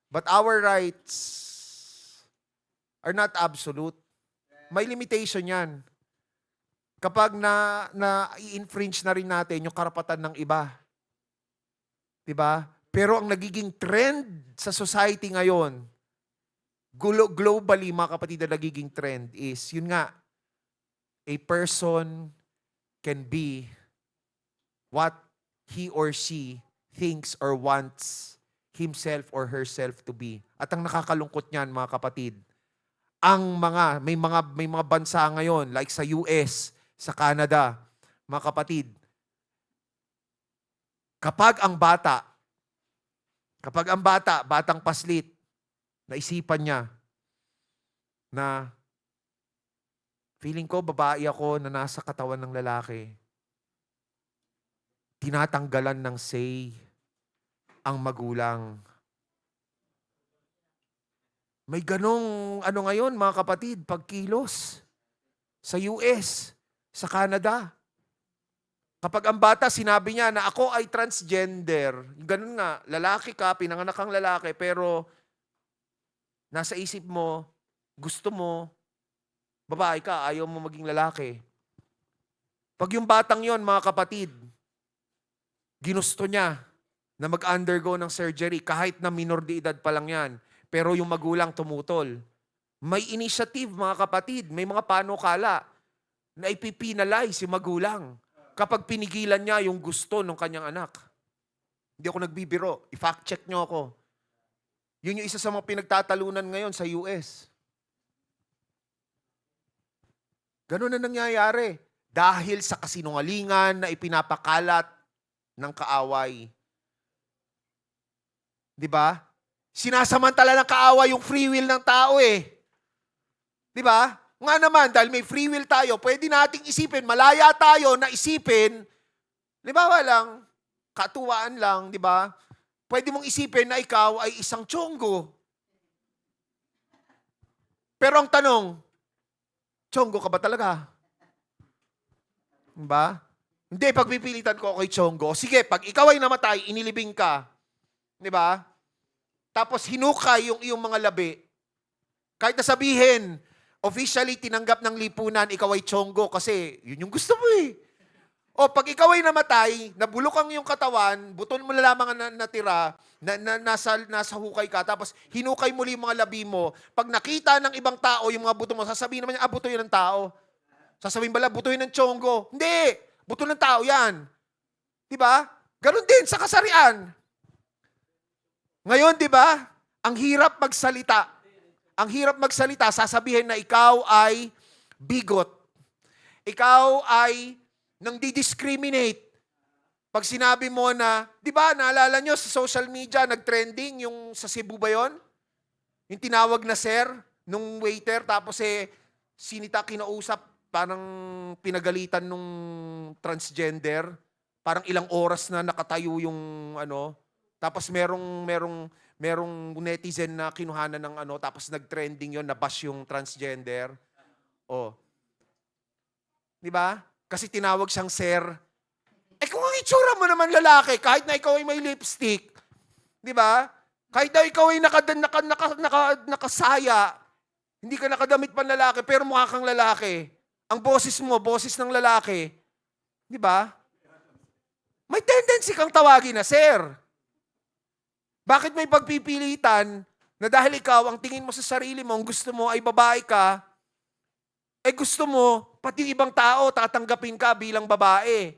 But our rights are not absolute. May limitation yan. Kapag i-infringe na rin natin yung karapatan ng iba. Diba? Pero ang nagiging trend sa society ngayon, globally, mga kapatid, na nagiging trend is, yun nga, a person can be what he or she thinks or wants himself or herself to be. At ang nakakalungkot niyan, mga kapatid, may mga bansa ngayon, like sa US, sa Canada, mga kapatid, kapag ang batang paslit, naisipan niya na feeling ko babae ako na nasa katawan ng lalaki, tinatanggalan ng say ang magulang. May ganong ngayon, mga kapatid, pagkilos sa US, sa Canada. Kapag ang bata, sinabi niya na ako ay transgender, ganun nga, lalaki ka, pinanganak kang lalaki, pero nasa isip mo, gusto mo, babae ka, ayaw mo maging lalaki. Pag yung batang yon, mga kapatid, ginusto niya na mag-undergo ng surgery, kahit na minor de edad pa lang yan, pero yung magulang tumutol. May initiative, mga kapatid, may mga panukala na ipipinalize yung magulang kapag pinigilan niya yung gusto ng kanyang anak. Hindi ako nagbibiro. I-fact check niyo ako. Yun yung isa sa mga pinagtatalunan ngayon sa US. Ganun na nangyayari. Dahil sa kasinungalingan na ipinapakalat ng kaaway. Diba? Sinasamantala ng kaaway yung free will ng tao eh. Diba? Nga naman, dahil may free will tayo, pwede nating isipin, malaya tayo na isipin, libawa lang, katuwaan lang, di ba? Pwede mong isipin na ikaw ay isang tiyonggo. Pero ang tanong, tiyonggo ka ba talaga? Di ba? Hindi, pagpipilitan ko kay tiyonggo. Sige, pag ikaw ay namatay, inilibing ka. Di ba? Tapos hinukay yung iyong mga labi. Kahit na sabihin, officially tinanggap ng lipunan, ikaw ay tiyonggo kasi yun yung gusto mo eh. O pag ikaw ay namatay, nabulok ang iyong katawan, buton mo na lamang ang natira, nasa hukay ka, tapos hinukay muli yung mga labi mo. Pag nakita ng ibang tao yung mga buto mo, sasabihin naman niya, buto yun ng tao. Sasabihin bala, buto yun ng tiyonggo. Hindi! Buto ng tao yan. Diba? Ganon din sa kasarian. Ngayon, diba? Ang hirap magsalita. Ang hirap magsalita, sasabihin na ikaw ay bigot. Ikaw ay nang di-discriminate. Pag sinabi mo na, di ba, naalala nyo sa social media, nag-trending yung sa Cebu ba yun? Yung tinawag na sir, nung waiter, tapos sinita kinausap, parang pinagalitan nung transgender, parang ilang oras na nakatayo yung tapos merong netizen na kinuhanan ng tapos nag-trending yon, nabash yung transgender. Oh. Di ba? Kasi tinawag siyang sir. Kung ang itsura mo naman lalaki, kahit na ikaw ay may lipstick, di ba? Kahit na ikaw ay nakasaya, hindi ka nakadamit pang lalaki, pero mukha kang lalaki. Ang boses mo, boses ng lalaki. Di ba? May tendency kang tawagin na sir. Bakit may pagpipilitan na dahil ikaw, ang tingin mo sa sarili mo, ang gusto mo ay babae ka, gusto mo, pati ibang tao, tatanggapin ka bilang babae.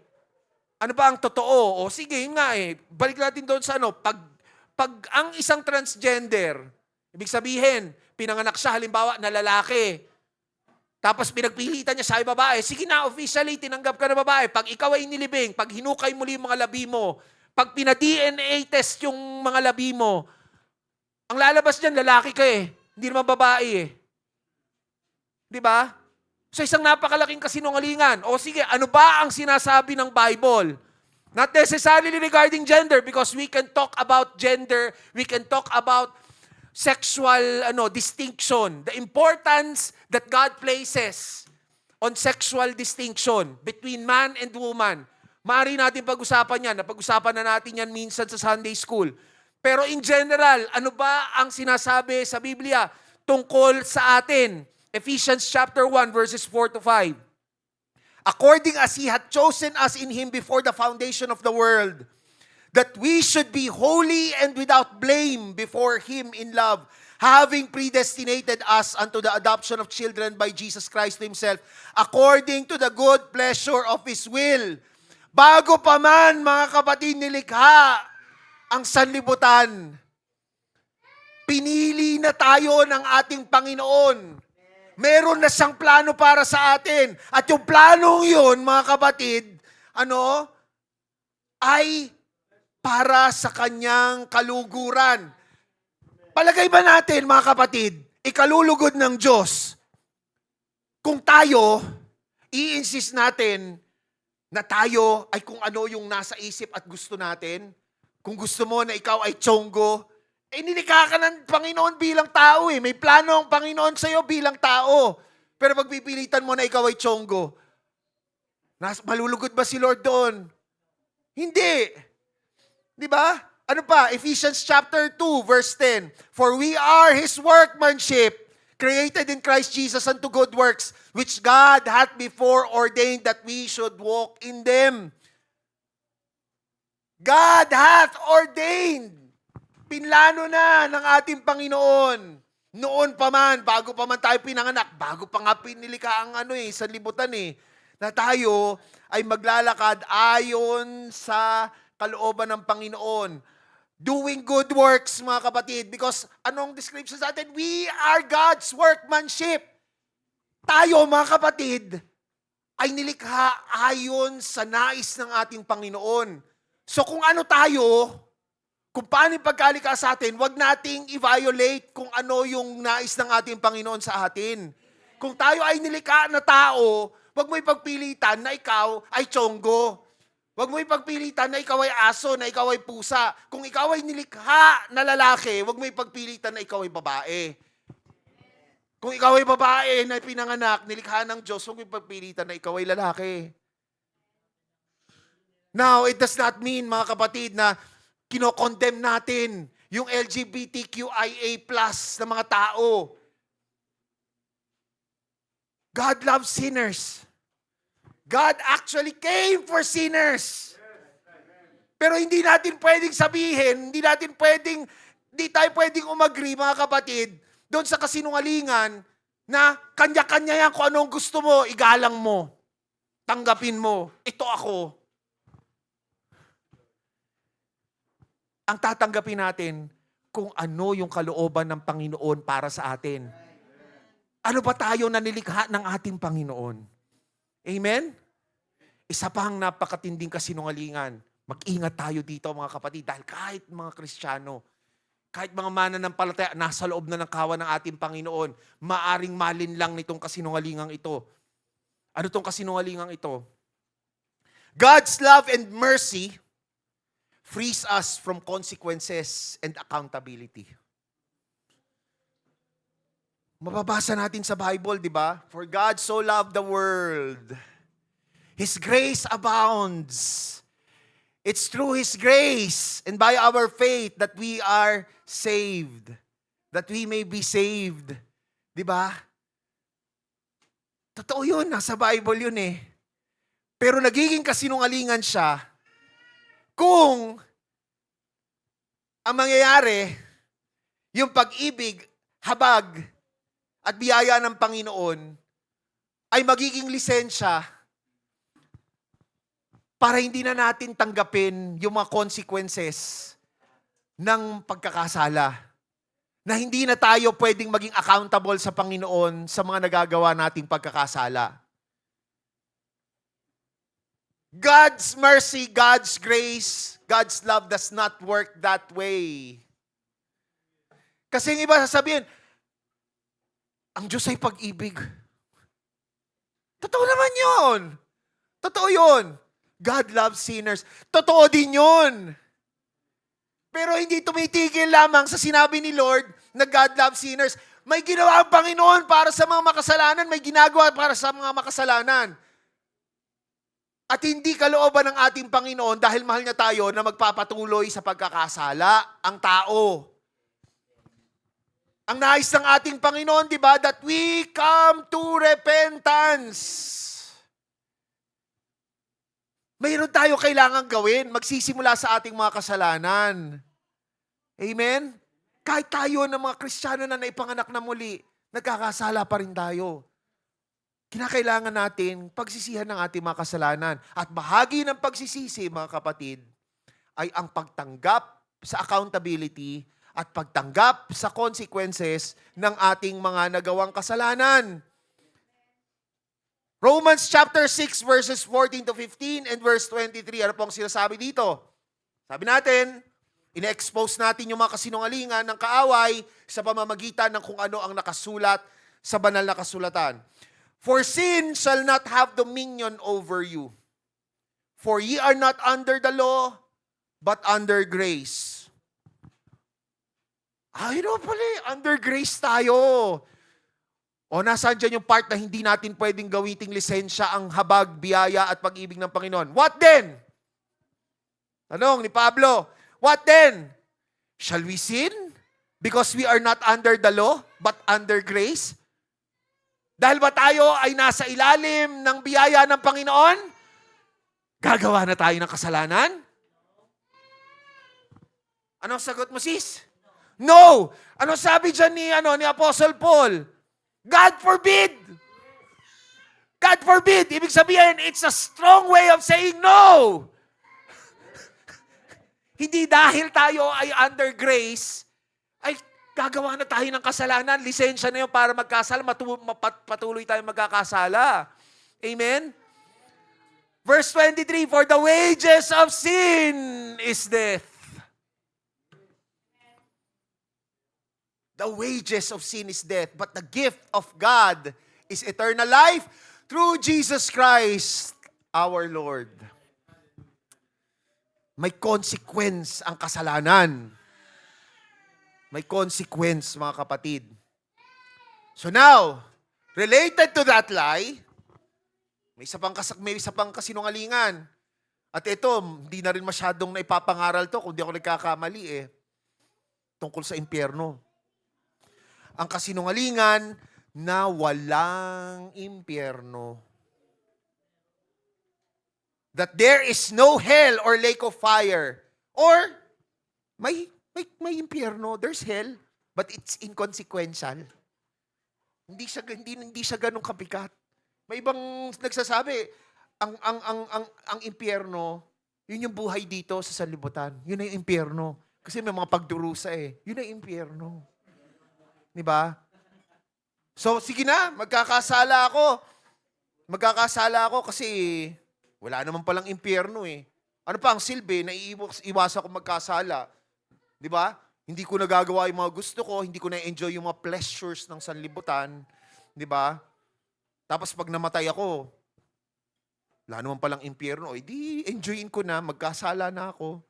Ano ba ang totoo? O sige, yun nga balik natin doon sa pag ang isang transgender, ibig sabihin, pinanganak siya halimbawa na lalaki, tapos pinagpilitan niya sa babae, sige na, officially, tinanggap ka na babae. Pag ikaw ay nilibing, pag hinukay muli yung mga labi mo, pag pina-DNA test yung mga labi mo, ang lalabas dyan, lalaki ka hindi naman babae Di ba? So isang napakalaking kasinungalingan. O sige, ano ba ang sinasabi ng Bible? Not necessarily regarding gender because we can talk about gender, we can talk about sexual distinction, the importance that God places on sexual distinction between man and woman. Maaari natin pag-usapan yan. Napag-usapan na natin yan minsan sa Sunday school. Pero in general, ano ba ang sinasabi sa Biblia tungkol sa atin? Ephesians chapter 1 verses 4 to 5. According as He hath chosen us in Him before the foundation of the world, that we should be holy and without blame before Him in love, having predestinated us unto the adoption of children by Jesus Christ to Himself, according to the good pleasure of His will. Bago pa man, mga kapatid, nilikha ang sanlibutan, pinili na tayo ng ating Panginoon. Meron na siyang plano para sa atin. At yung planong yun, mga kapatid, ay para sa kanyang kaluguran. Palagay ba natin, mga kapatid, ikalulugod ng Diyos, kung tayo, i-insist natin na tayo ay kung ano yung nasa isip at gusto natin, kung gusto mo na ikaw ay tsonggo, nilikha ka ng Panginoon bilang tao eh. May plano ang Panginoon sa'yo bilang tao. Pero pagpipilitan mo na ikaw ay tsonggo, malulugod ba si Lord doon? Hindi. Di ba? Ano pa? Ephesians chapter 2, verse 10. For we are His workmanship, created in Christ Jesus unto good works, which God hath before ordained that we should walk in them. God hath ordained. Pinlano na ng ating Panginoon. Noon pa man, bago pa man tayo pinanganak, bago pa nga pinilika ang sanlibutan na tayo ay maglalakad ayon sa kalooban ng Panginoon. Doing good works, mga kapatid, because anong description sa atin? We are God's workmanship. Tayo, mga kapatid, ay nilikha ayon sa nais ng ating Panginoon. So kung ano tayo, kung paano yung pagkalika sa atin, wag nating i-violate kung ano yung nais ng ating Panginoon sa atin. Kung tayo ay nilikha na tao, wag mo ipagpilitan na ikaw ay tsonggo. Wag mo ipagpilitan na ikaw ay aso, na ikaw ay pusa. Kung ikaw ay nilikha na lalaki, wag mo ipagpilitan na ikaw ay babae. Kung ikaw ay babae na pinanganak, nilikha ng Diyos, wag mo ipagpilitan na ikaw ay lalaki. Now, it does not mean, mga kapatid, na kinokondemn natin yung LGBTQIA+ na mga tao. God loves sinners. God actually came for sinners. Pero hindi natin pwedeng sabihin, hindi tayo pwedeng umagri, mga kapatid, doon sa kasinungalingan na kanya-kanya yan kung anong gusto mo, igalang mo. Tanggapin mo. Ito ako. Ang tatanggapin natin kung ano yung kalooban ng Panginoon para sa atin. Ano ba tayo na nilikha ng ating Panginoon? Amen? Isa pang napakatinding kasinungalingan. Mag-ingat tayo dito, mga kapatid, dahil kahit mga Kristiyano, kahit mga mananampalataya, nasa loob na ng kawan ng ating Panginoon, maaring malinlang nitong kasinungalingang ito. Ano tong kasinungalingang ito? God's love and mercy frees us from consequences and accountability. Mababasa natin sa Bible, di ba? For God so loved the world. His grace abounds. It's through His grace and by our faith that we are saved. That we may be saved. Di ba? Totoo yun, nasa Bible yun eh. Pero nagiging kasinungalingan siya kung ang mangyayari, yung pag-ibig, habag, at biyaya ng Panginoon ay magiging lisensya para hindi na natin tanggapin yung mga consequences ng pagkakasala. Na hindi na tayo pwedeng maging accountable sa Panginoon sa mga nagagawa nating pagkakasala. God's mercy, God's grace, God's love does not work that way. Kasi yung iba sasabihin, ang Diyos ay pag-ibig. Totoo naman yun. Totoo yun. God loves sinners. Totoo din yun. Pero hindi tumitigil lamang sa sinabi ni Lord na God loves sinners. May ginawa ang Panginoon para sa mga makasalanan, may ginagawa para sa mga makasalanan. At hindi kalooban ng ating Panginoon dahil mahal niya tayo na magpapatuloy sa pagkakasala ang tao. Ang nais ng ating Panginoon, di ba, that we come to repentance. Mayroon tayo kailangan gawin, magsisimula sa ating mga kasalanan. Amen? Kahit tayo ng mga Kristiyano na naipanganak na muli, nagkakasala pa rin tayo. Kinakailangan natin pagsisihan ng ating mga kasalanan. At bahagi ng pagsisisi, mga kapatid, ay ang pagtanggap sa accountability at pagtanggap sa consequences ng ating mga nagawang kasalanan. Romans chapter 6 verses 14 to 15 and verse 23. Ano pong sinasabi dito? Sabi natin, ine-expose natin yung mga kasinungalingan ng kaaway sa pamamagitan ng kung ano ang nakasulat sa banal na kasulatan. For sin shall not have dominion over you. For ye are not under the law, but under grace. Ay, no pala, under grace tayo. O nasaan dyan yung part na hindi natin pwedeng gawiting lisensya ang habag, biyaya at pag-ibig ng Panginoon? What then? Tanong ni Pablo, what then? Shall we sin? Because we are not under the law, but under grace? Dahil ba tayo ay nasa ilalim ng biyaya ng Panginoon? Gagawa na tayo ng kasalanan? Anong sagot mo, sis? No! Ano sabi dyan ni Apostle Paul? God forbid! God forbid! Ibig sabihin, it's a strong way of saying no! Hindi dahil tayo ay under grace, ay gagawa na tayo ng kasalanan. Lisensya na yun para magkasala, patuloy tayo magkakasala. Amen? Verse 23, for the wages of sin is death. The wages of sin is death, but the gift of God is eternal life through Jesus Christ, our Lord. May consequence ang kasalanan. May consequence, mga kapatid. So now, related to that lie, may isa pang kasinungalingan. At ito, hindi na rin masyadong naipapangaral to, kung di ako nagkakamali tungkol sa impyerno. Ang kasinungalingan na walang impyerno. That there is no hell or lake of fire. Or, may impyerno, there's hell, but it's inconsequential. Hindi siya ganun kapikat. May ibang nagsasabi, ang impyerno, yun yung buhay dito sa sanlibutan. Yun na yung impyerno. Kasi may mga pagdurusa Yun na yung impyerno. Diba? So, sige na, magkakasala ako kasi wala naman palang impyerno Ano pa ang silbi na iwasan ko magkasala? Diba? Hindi ko nagagawa yung mga gusto ko, hindi ko na-enjoy yung mga pleasures ng sanlibutan. Diba? Tapos pag namatay ako, wala naman palang impyerno, di enjoyin ko na, magkasala na ako.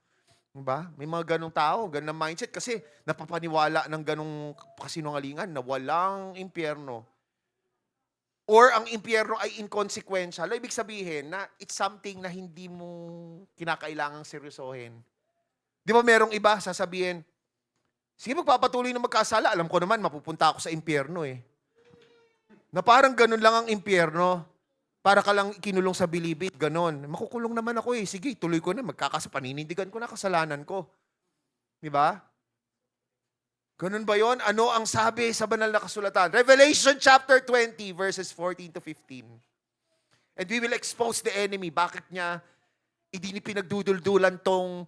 Diba? May mga ganong tao, ganong mindset kasi napapaniwala ng ganong kasinungalingan na walang impyerno. Or ang impyerno ay inconsequential. Ibig sabihin na it's something na hindi mo kinakailangang seryosohin. Di ba merong iba sasabihin, sige magpapatuloy na magkasala, alam ko naman mapupunta ako sa impyerno Na parang ganon lang ang impyerno. Para ka lang kinulong sa bilibid, ganon. Makukulong naman ako sige, tuloy ko na, paninindigan ko na kasalanan ko. Di ba? Ganon ba yon? Ano ang sabi sa banal na kasulatan? Revelation chapter 20, verses 14 to 15. And we will expose the enemy. Bakit niya pinagduduldulan tong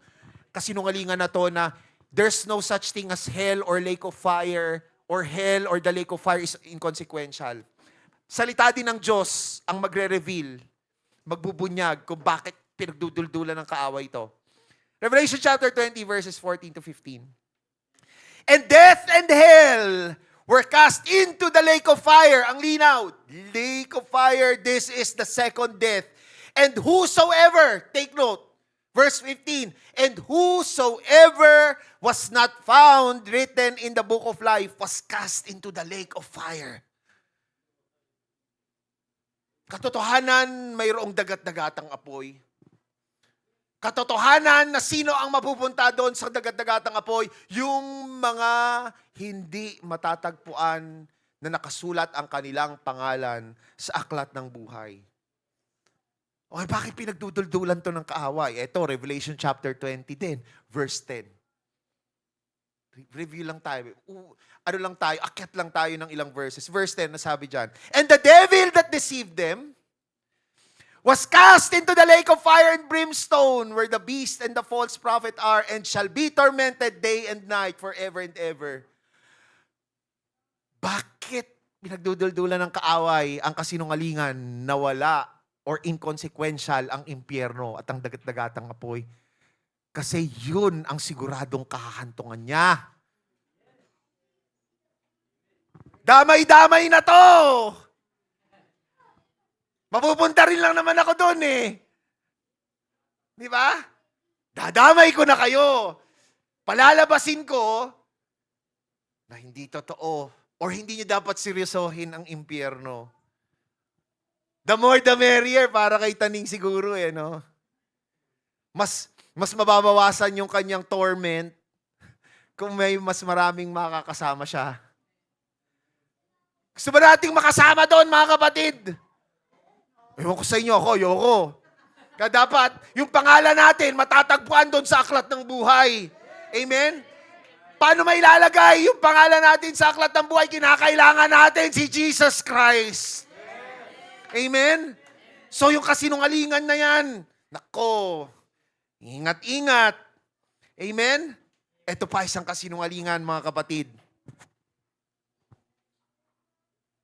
kasinungalingan na to na there's no such thing as hell or lake of fire, or hell or the lake of fire is inconsequential. Salita din ng Diyos ang magre-reveal, magbubunyag kung bakit pinagduduldulan ng kaaway ito. Revelation chapter 20 verses 14 to 15. And death and hell were cast into the lake of fire. Ang linaw, lake of fire, this is the second death. And whosoever, take note, Verse 15, and whosoever was not found written in the book of life was cast into the lake of fire. Katotohanan, mayroong dagat-dagatang apoy. Katotohanan na sino ang mapupunta doon sa dagat-dagatang apoy? Yung mga hindi matatagpuan na nakasulat ang kanilang pangalan sa aklat ng buhay. Okay, bakit pinagduduldulan to ng kaaway? Ito, Revelation chapter 20 din, verse 10. Review lang tayo. Akyat lang tayo ng ilang verses. Verse 10, nasabi dyan, and the devil that deceived them was cast into the lake of fire and brimstone, where the beast and the false prophet are, and shall be tormented day and night forever and ever. Bakit pinagduduldulan ng kaaway ang kasinungalingan na wala or inconsequential ang impyerno at ang dagat-dagatang apoy? Kasi yun ang siguradong kahahantungan niya. Damay-damay na to! Mapupunta rin lang naman ako doon eh. Di ba? Dadamay ko na kayo. Palalabasin ko na hindi totoo or hindi niyo dapat seryosohin ang impyerno. The more the merrier, para kay Taning siguro eh, no? Mas mababawasan yung kanyang torment kung may mas maraming makakasama siya. Gusto ba nating makasama doon, mga kapatid? Ewan ko sa inyo, ayoko. Kaya dapat, yung pangalan natin, matatagpuan doon sa aklat ng buhay. Amen? Paano may ilalagay yung pangalan natin sa aklat ng buhay? Kinakailangan natin si Jesus Christ. Amen? So yung kasinungalingan na yan, nako, ingat-ingat. Amen? Ito pa isang kasinungalingan, mga kapatid.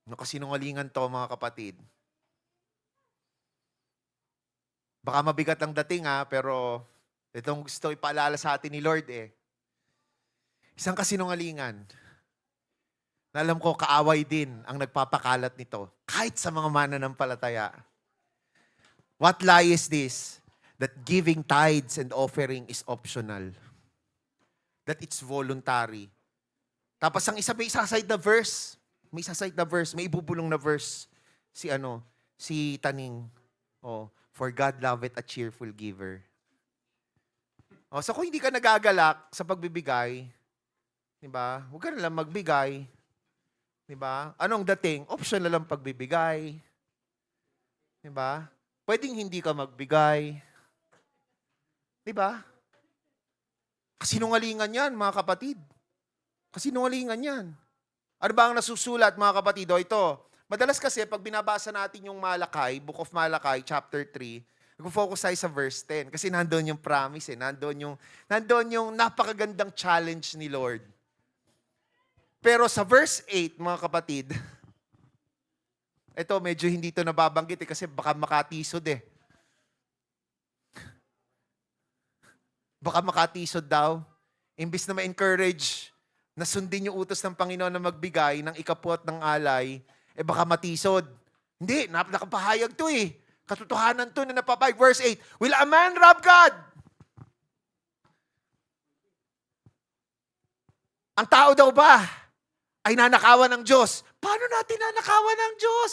Ano kasinungalingan to, mga kapatid? Baka mabigat ang dating pero itong gusto ipaalala sa atin ni Lord eh. Isang kasinungalingan na alam ko kaaway din ang nagpapakalat nito. Kahit sa mga mananampalataya. What lie is this? That giving tithes and offering is optional. That it's voluntary. Tapos ang isa may isaside na verse. May isaside na verse. May ibubulong na verse. Si Taning. For God loveth a cheerful giver. So kung hindi ka nagagalak sa pagbibigay, di ba? Huwag ka na lang magbigay. Di ba? Anong dating? Option na lang pagbibigay. Di ba? Pwedeng hindi ka magbigay. Di ba? Kasinungalingan yan, mga kapatid. Kasinungalingan yan. Ano ba ang nasusulat, mga kapatid? Ito. Madalas kasi, pag binabasa natin yung Malakay, Book of Malakay, chapter 3, nag-focus tayo sa verse 10. Kasi nandoon yung promise Nandoon yung napakagandang challenge ni Lord. Pero sa verse 8, mga kapatid, ito medyo hindi ito nababanggit kasi baka makatisod eh. Baka makatisod daw. Imbis na ma-encourage na sundin yung utos ng Panginoon na magbigay ng ikapot ng alay, baka matisod. Hindi, nakapahayag to eh. Katotohanan to na napapayag. Verse 8, will a man rob God? Ang tao daw ba ay nanakawan ng Diyos? Paano natin nanakawan ng Diyos?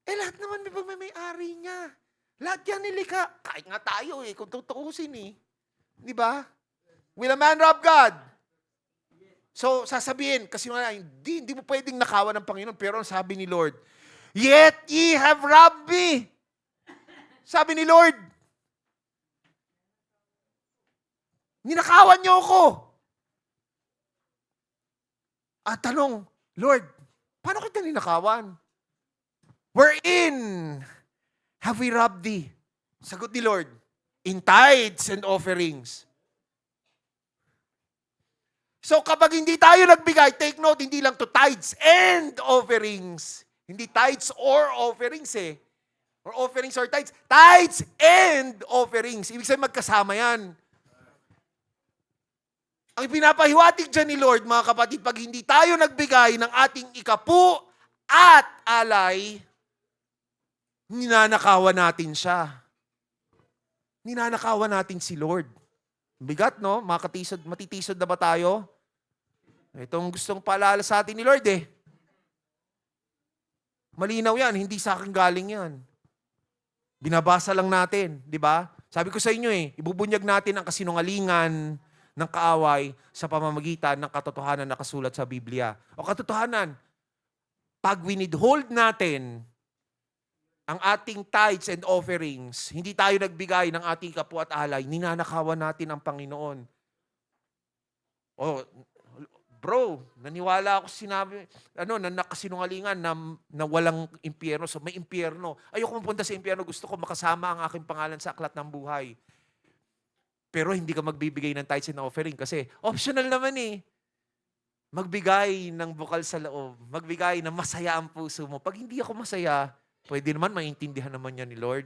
Lahat naman may ari niya. Lahat yan nilikha. Kahit nga tayo kung tutuusin Di ba? Will a man rob God? So, sasabihin, kasi hindi mo pwedeng nakawan ng Panginoon, pero ang sabi ni Lord, yet ye have robbed me. Sabi ni Lord, ninakawan niyo ako. At tanong, Lord, paano kita ninakawan? Wherein have we robbed thee? Sagot ni Lord, in tithes and offerings. So kapag hindi tayo nagbigay, take note, hindi lang to tithes and offerings. Hindi tithes or offerings Or offerings or tithes. Tithes and offerings. Ibig sabihin magkasama yan. Ang pinapahiwatig dyan ni Lord, mga kapatid, pag hindi tayo nagbigay ng ating ikapu at alay, ninanakawan natin siya. Ninanakawan natin si Lord. Bigat, no? Matitisod na ba tayo? Itong gustong paalala sa atin ni Lord eh. Malinaw yan, hindi sa akin galing yan. Binabasa lang natin, di ba? Sabi ko sa inyo eh, ibubunyag natin ang kasinungalingan ng kaaway sa pamamagitan ng katotohanan na nakasulat sa Biblia. O katotohanan, pag winidhold natin ang ating tithes and offerings, hindi tayo nagbigay ng ating kapwa at alay, ninanakawan natin ang Panginoon. Oh, bro, naniwala ako sinabi, na nakasinungalingan na walang impyerno. So may impyerno. Ayoko pumunta sa impyerno. Gusto ko makasama ang aking pangalan sa aklat ng buhay. Pero hindi ka magbibigay ng tithes and offering kasi optional naman eh. Magbigay ng bukal sa loob. Magbigay ng masaya ang puso mo. Pag hindi ako masaya, pwede naman maintindihan naman yan ni Lord.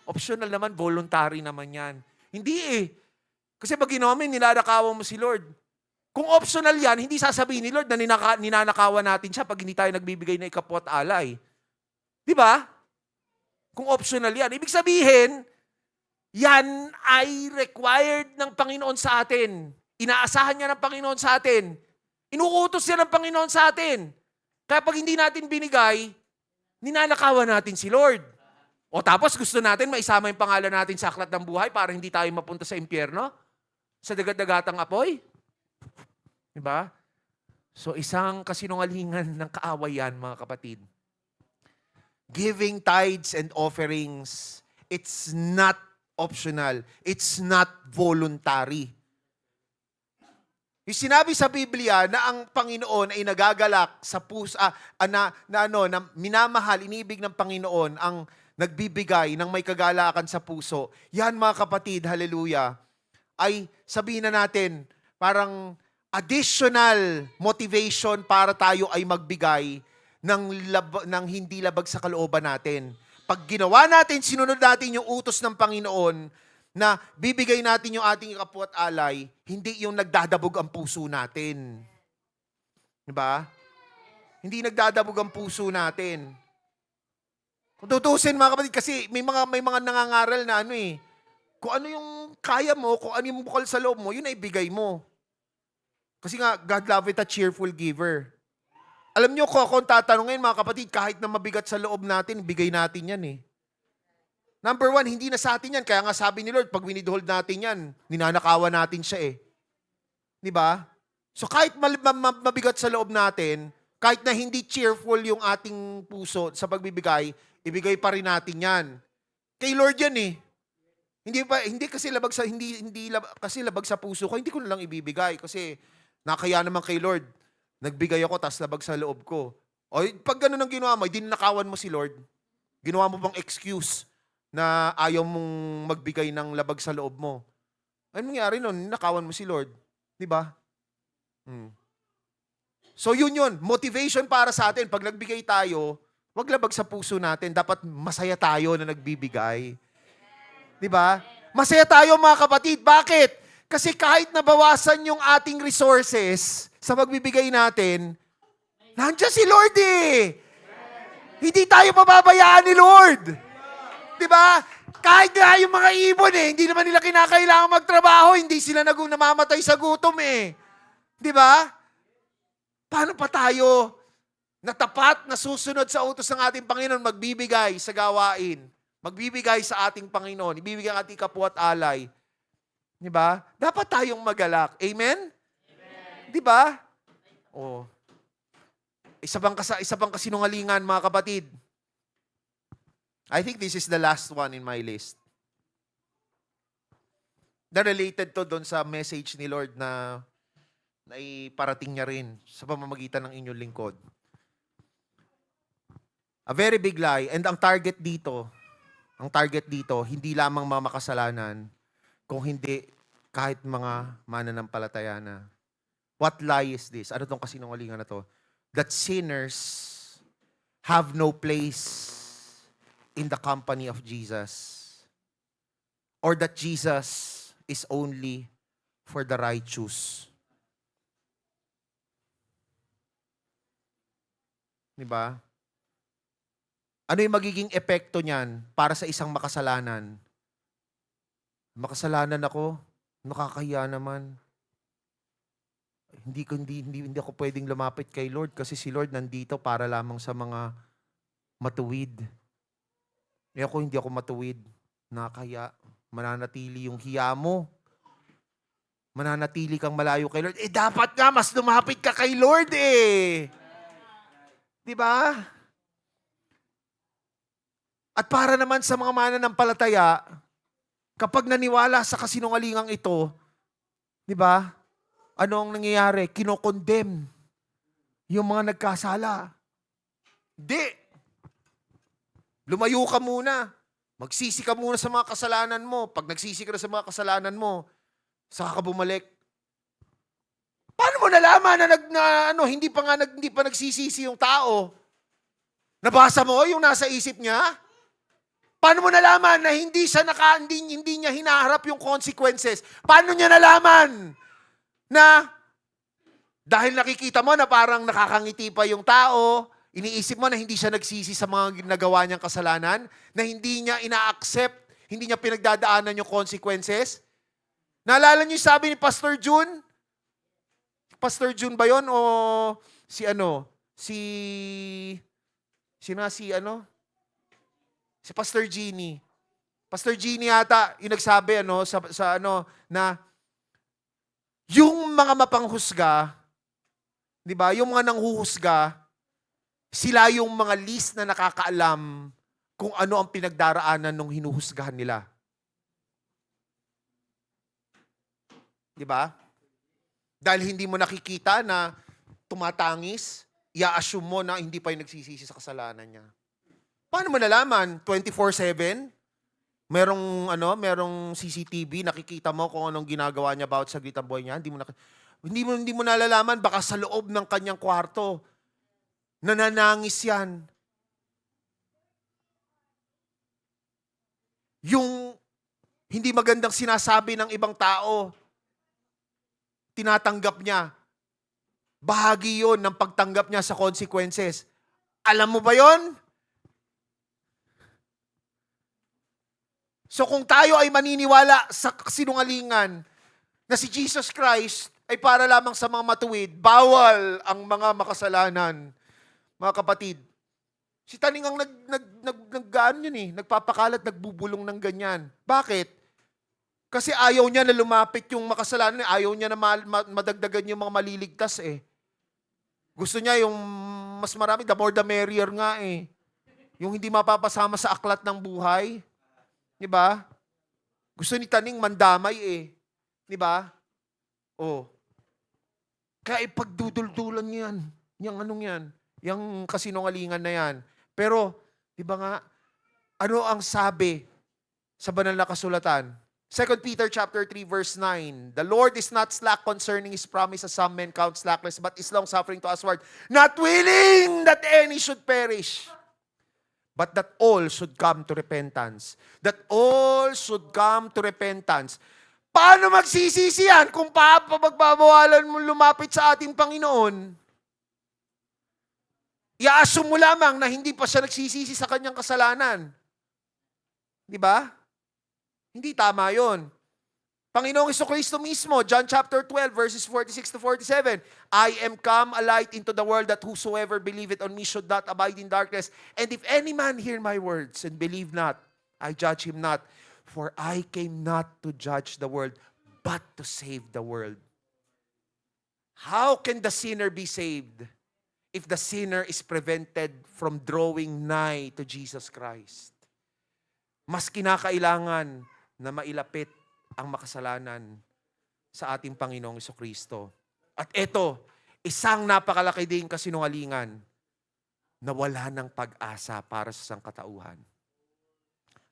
Optional naman, voluntary naman yan. Hindi eh. Kasi pag ginawa mo, nilalakawan mo si Lord. Kung optional yan, hindi sasabihin ni Lord na ninanakawan natin siya pag hindi tayo nagbibigay ng ikapwa at alay. Di ba? Kung optional yan. Ibig sabihin, yan ay required ng Panginoon sa atin. Inaasahan niya ng Panginoon sa atin. Inuutos niya ng Panginoon sa atin. Kaya pag hindi natin binigay, ninanakawan natin si Lord. O tapos gusto natin maisama yung pangalan natin sa aklat ng buhay para hindi tayo mapunta sa impyerno? Sa dagat-dagatang apoy? Diba? So isang kasinungalingan ng kaaway yan, mga kapatid. Giving tithes and offerings, it's not optional. It's not voluntary. Yung sinabi sa Biblia na ang Panginoon ay nagagalak sa puso, na minamahal, inibig ng Panginoon ang nagbibigay ng may kagalakan sa puso. Yan, mga kapatid, hallelujah, ay sabihin na natin, parang additional motivation para tayo ay magbigay ng hindi labag sa kalooban natin. Pag ginawa natin, sinunod natin yung utos ng Panginoon na bibigay natin yung ating kapwa at alay, hindi yung nagdadabog ang puso natin. Diba? Hindi nagdadabog ang puso natin. Kung tutusin, mga kapatid, kasi may mga nangangaral na kung ano yung kaya mo, kung ano yung bukal sa loob mo, yun ay ibigay mo. Kasi nga, God loveth a cheerful giver. Alam nyo, kung ako tatanungin, mga kapatid, kahit na mabigat sa loob natin, bigay natin yan eh. Number one, hindi na sa atin yan. Kaya nga sabi ni Lord, pag winidhold natin yan, ninanakawan natin siya eh. Di ba? So kahit mabigat sa loob natin, kahit na hindi cheerful yung ating puso sa pagbibigay, ibigay pa rin natin yan. Kay Lord yan eh. Hindi kasi labag sa puso ko, hindi ko na lang ibibigay kasi nakaya naman kay Lord. Nagbigay ako, tas labag sa loob ko. O pag gano'n ang ginawa mo, dinanakawan mo si Lord. Ginawa mo bang excuse na ayaw mong magbigay ng labag sa loob mo? Ano nangyari nun? Ninakawan mo si Lord. Di ba? So yun. Motivation para sa atin. Pag nagbigay tayo, wag labag sa puso natin. Dapat masaya tayo na nagbibigay. Di ba? Masaya tayo, mga kapatid. Bakit? Kasi kahit nabawasan yung ating resources sa pagbibigay natin, nandiyan si Lord eh. Hindi tayo pababayaan ni Lord. Diba? Kahit nga yung mga ibon hindi naman nila kinakailangan magtrabaho, hindi sila namamatay sa gutom eh. Diba? Paano pa tayo na tapat na susunod sa utos ng ating Panginoon, magbibigay sa gawain, magbibigay sa ating Panginoon, ibibigay ang ating kapwa at alay. Diba? Dapat tayong magalak. Amen? Amen. Diba? Oh. Isa pang kasinungalingan, mga kapatid. I think this is the last one in my list. Na related to doon sa message ni Lord na iparating niya rin sa pamamagitan ng inyong lingkod. A very big lie. And ang target dito, hindi lamang mga makasalanan, kung hindi kahit mga mananampalataya na. What lie is this? Ano tong kasinungalingan na to? That sinners have no place in the company of Jesus. Or that Jesus is only for the righteous. Diba? Ano yung magiging epekto niyan para sa isang makasalanan? Makasalanan ako. Nakakahiya naman. Hindi ako pwedeng lumapit kay Lord kasi si Lord nandito para lamang sa mga matuwid. Hindi ako matuwid. Nakakahiya. Mananatili yung hiya mo. Mananatili kang malayo kay Lord. Dapat nga mas lumapit ka kay Lord eh. Di ba? At para naman sa mga mananampalataya, kapag naniwala sa kasinungalingang ito, di ba? Ano ang nangyayari? Kinokondemn yung mga nagkasala. Di. Lumayo ka muna. Magsisi ka muna sa mga kasalanan mo. Pag nagsisi ka na sa mga kasalanan mo, saka ka bumalik. Paano mo nalaman na hindi pa nagsisisi yung tao? Nabasa mo yung nasa isip niya? Paano mo nalaman na hindi niya hinaharap yung consequences? Paano niya nalaman na dahil nakikita mo na parang nakakangiti pa yung tao, iniisip mo na hindi siya nagsisi sa mga nagawa niyang kasalanan, na hindi niya ina-accept, hindi niya pinagdadaanan yung consequences? Naalala niyo yung sabi ni Pastor June? Pastor June ba yon o si Pastor Jeannie. Pastor Jeannie yata yung nagsabi na yung mga mapanghusga, 'di ba? Yung mga nanghuhusga, sila yung mga least na nakakaalam kung ano ang pinagdaraanan ng hinuhusgahan nila. 'Di ba? Dahil hindi mo nakikita na tumatangis, i-assume mo na hindi pa yung nagsisisi sa kasalanan niya. Paano mo nalaman? 24/7? Merong CCTV, nakikita mo kung anong ginagawa niya bawat saglit ang buhay niya. Hindi mo nalalaman, baka sa loob ng kanyang kwarto, nananangis yan. Yung hindi magandang sinasabi ng ibang tao, tinatanggap niya. Bahagi yon ng pagtanggap niya sa consequences. Alam mo ba yon? So kung tayo ay maniniwala sa sinungalingan na si Jesus Christ ay para lamang sa mga matuwid, bawal ang mga makasalanan. Mga kapatid, si Taning ang nagpapakalat, nagbubulong ng ganyan. Bakit? Kasi ayaw niya na lumapit yung makasalanan, ayaw niya na madagdagan yung mga maliligtas eh. Gusto niya yung mas marami, the more the merrier nga eh. Yung hindi mapapasama sa aklat ng buhay. 'Di ba? Gusto ni Taning mandamay eh. 'Di ba? Oh. Kaya ipagduduldulan niyan. Yang anong yan? Yang kasinungalingan na yan. Pero, 'di ba nga, ano ang sabi sa banal na kasulatan? 2 Peter chapter 3 verse 9. The Lord is not slack concerning His promise as some men count slackness, but is long-suffering to usward, not willing that any should perish, but that all should come to repentance. That all should come to repentance. Paano magsisisi yan kung pagbabawalan mo lumapit sa ating Panginoon? I-assume mo lamang na hindi pa siya nagsisisi sa kanyang kasalanan. Di ba? Hindi tama yon. Panginoong Jesucristo mismo, John chapter 12, verses 46 to 47, I am come a light into the world that whosoever believeth on me should not abide in darkness. And if any man hear my words and believe not, I judge him not. For I came not to judge the world, but to save the world. How can the sinner be saved if the sinner is prevented from drawing nigh to Jesus Christ? Mas kinakailangan na mailapit ang makasalanan sa ating Panginoong Jesucristo. At ito, isang napakalaki ding kasinungalingan na wala ng pag-asa para sa sangkatauhan.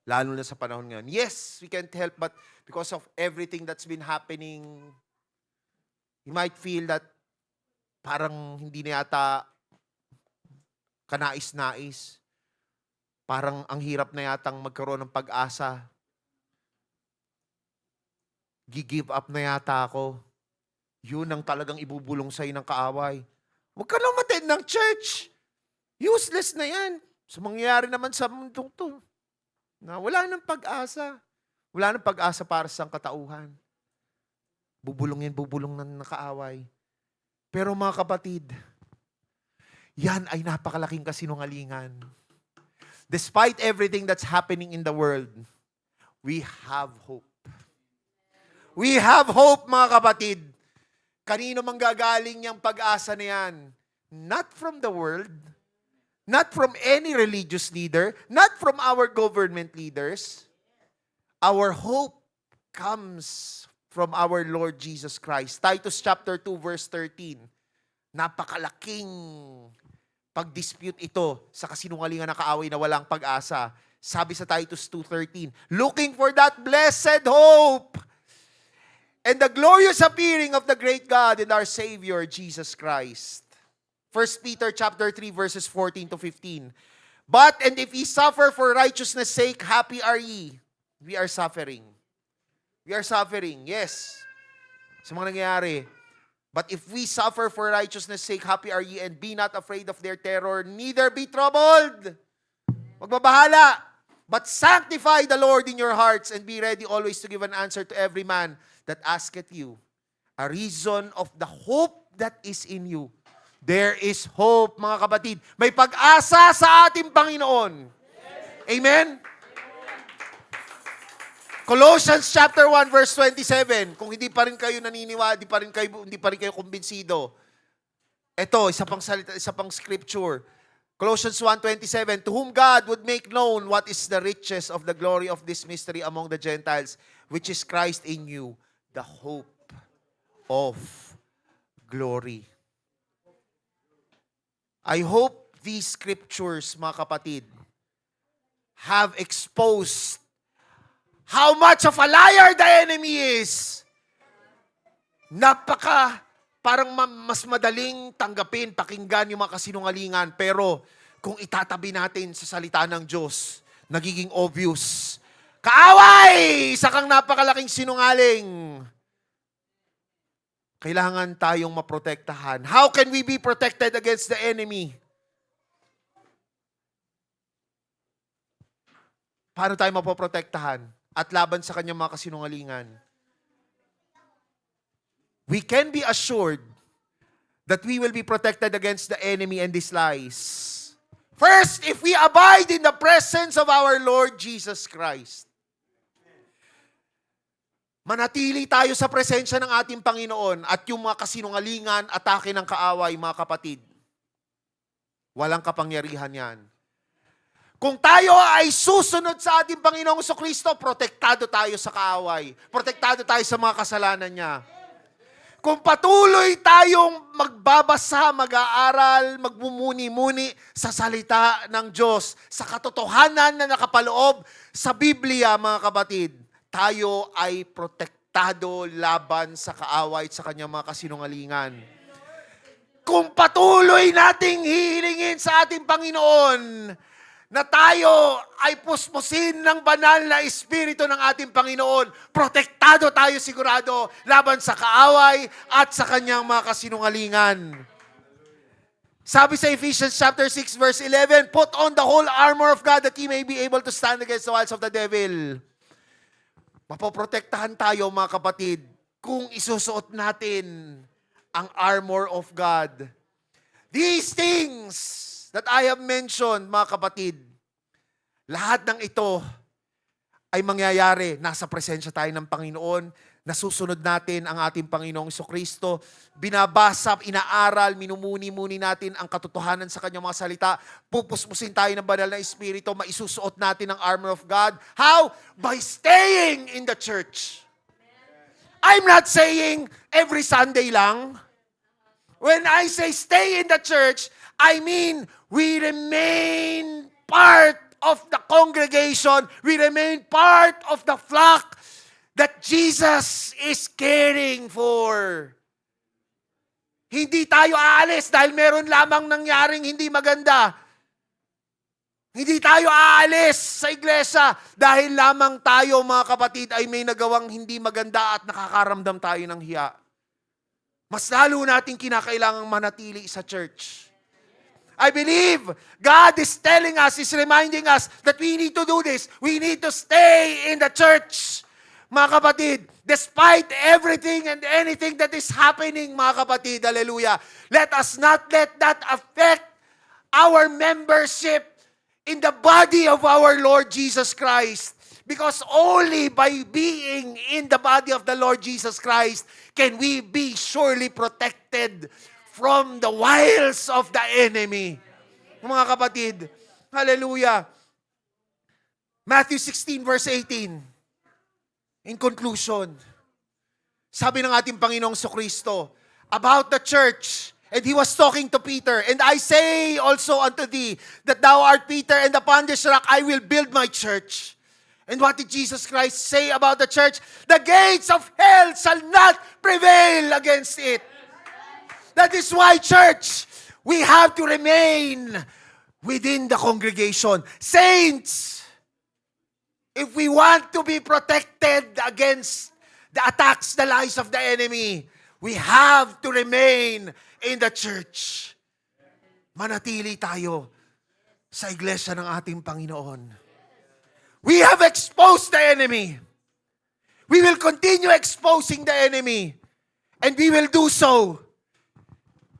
Lalo na sa panahon ngayon. Yes, we can't help but because of everything that's been happening, you might feel that parang hindi na yata kanais-nais. Parang ang hirap na yatang magkaroon ng pag-asa. Gi-give up na yata ako. Yun ang talagang ibubulong sa'yo ng kaaway. Huwag ka lang attend ng church. Useless na yan. So mangyayari naman sa mundong to, na wala ng pag-asa. Wala nang pag-asa para sa katauhan. Bubulong ng nakaaway. Pero mga kapatid, yan ay napakalaking kasinungalingan. Despite everything that's happening in the world, we have hope. We have hope, mga kapatid. Kanino manggagaling yung pag-asa na yan? Not from the world, not from any religious leader, not from our government leaders. Our hope comes from our Lord Jesus Christ. Titus chapter 2 verse 13. Napakalaking pag-dispute ito sa kasinungalingan na kaaway na walang pag-asa. Sabi sa Titus 2:13, looking for that blessed hope and the glorious appearing of the great God and our Savior Jesus Christ. 1 Peter chapter 3 verses 14 to 15. But and if ye suffer for righteousness' sake, happy are ye. We are suffering. We are suffering, yes. Sa mga nangyayari. But if we suffer for righteousness' sake, happy are ye, and be not afraid of their terror, neither be troubled. Magbabahala. But sanctify the Lord in your hearts, and be ready always to give an answer to every man that asketh you a reason of the hope that is in you. There is hope, mga kapatid. May pag-asa sa ating Panginoon. Amen? Colossians chapter 1 verse 27. Kung hindi pa rin kayo naniniwala, hindi pa rin kayo kumbinsido. Ito, isa pang salita, isa pang scripture. Colossians 1:27, to whom God would make known what is the riches of the glory of this mystery among the Gentiles, which is Christ in you, the hope of glory. I hope these scriptures, mga kapatid, have exposed how much of a liar the enemy is. Parang mas madaling tanggapin, pakinggan yung mga kasinungalingan. Pero kung itatabi natin sa salita ng Diyos, nagiging obvious. Kaaway! Isa kang napakalaking sinungaling. Kailangan tayong maprotektahan. How can we be protected against the enemy? Paano tayo mapoprotektahan? At laban sa kanyang mga kasinungalingan. We can be assured that we will be protected against the enemy and his lies. First, if we abide in the presence of our Lord Jesus Christ. Manatili tayo sa presensya ng ating Panginoon at yung mga kasinungalingan, atake ng kaaway, mga kapatid. Walang kapangyarihan yan. Kung tayo ay susunod sa ating Panginoong Jesucristo, protektado tayo sa kaaway. Protektado tayo sa mga kasalanan niya. Kung patuloy tayong magbabasa, mag-aaral, magmumuni-muni sa salita ng Diyos, sa katotohanan na nakapaloob sa Biblia, mga kapatid, tayo ay protektado laban sa kaaway at sa kanyang mga kasinungalingan. Kung patuloy nating hihilingin sa ating Panginoon, na tayo ay puspusin ng banal na Espiritu ng ating Panginoon, protektado tayo sigurado laban sa kaaway at sa kanyang mga kasinungalingan. Sabi sa Ephesians chapter 6 verse 11, put on the whole armor of God that ye may be able to stand against the wiles of the devil. Mapoprotektahan tayo, mga kapatid, kung isusuot natin ang armor of God. These things that I have mentioned, mga kapatid, lahat ng ito ay mangyayari. Nasa presensya tayo ng Panginoon, nasusunod natin ang ating Panginoong Jesucristo, binabasa, inaaral, minumuni-muni natin ang katotohanan sa kanyang mga salita, pupuspusin tayo ng banal na Espiritu, maisusuot natin ang armor of God. How? By staying in the church. I'm not saying every Sunday lang. When I say stay in the church, I mean, we remain part of the congregation. We remain part of the flock that Jesus is caring for. Hindi tayo aalis dahil meron lamang nangyaring hindi maganda. Hindi tayo aalis sa iglesia dahil lamang tayo, mga kapatid, ay may nagawang hindi maganda at nakakaramdam tayo ng hiya. Mas lalo natin kinakailangang manatili sa church. I believe God is telling us, is reminding us that we need to do this. We need to stay in the church. Mga kapatid, despite everything and anything that is happening, mga kapatid, hallelujah, let us not let that affect our membership in the body of our Lord Jesus Christ. Because only by being in the body of the Lord Jesus Christ can we be surely protected from the wiles of the enemy. Mga kapatid, hallelujah. Matthew 16 verse 18. In conclusion, sabi ng ating Panginoong Kristo about the church, and he was talking to Peter, and I say also unto thee that thou art Peter, and upon this rock I will build my church. And what did Jesus Christ say about the church? The gates of hell shall not prevail against it. That is why, church, we have to remain within the congregation. Saints, if we want to be protected against the attacks, the lies of the enemy, we have to remain in the church. Manatili tayo sa iglesia ng ating Panginoon. We have exposed the enemy. We will continue exposing the enemy. And we will do so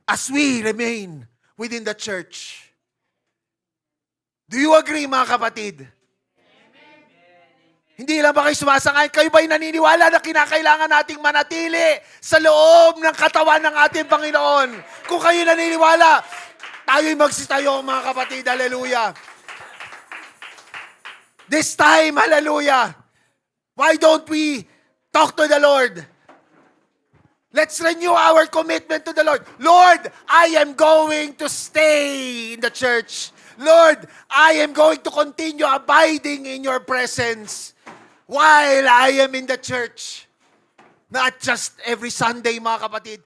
as we remain within the church. Do you agree, mga kapatid? Hindi lang ba kayo sumasangay? Kayo ba'y naniniwala na kinakailangan nating manatili sa loob ng katawan ng ating Panginoon? Kung kayo naniniwala, tayo'y magsitayo, mga kapatid. Hallelujah. This time, hallelujah, why don't we talk to the Lord? Let's renew our commitment to the Lord. Lord, I am going to stay in the church. Lord, I am going to continue abiding in your presence while I am in the church. Not just every Sunday, mga kapatid,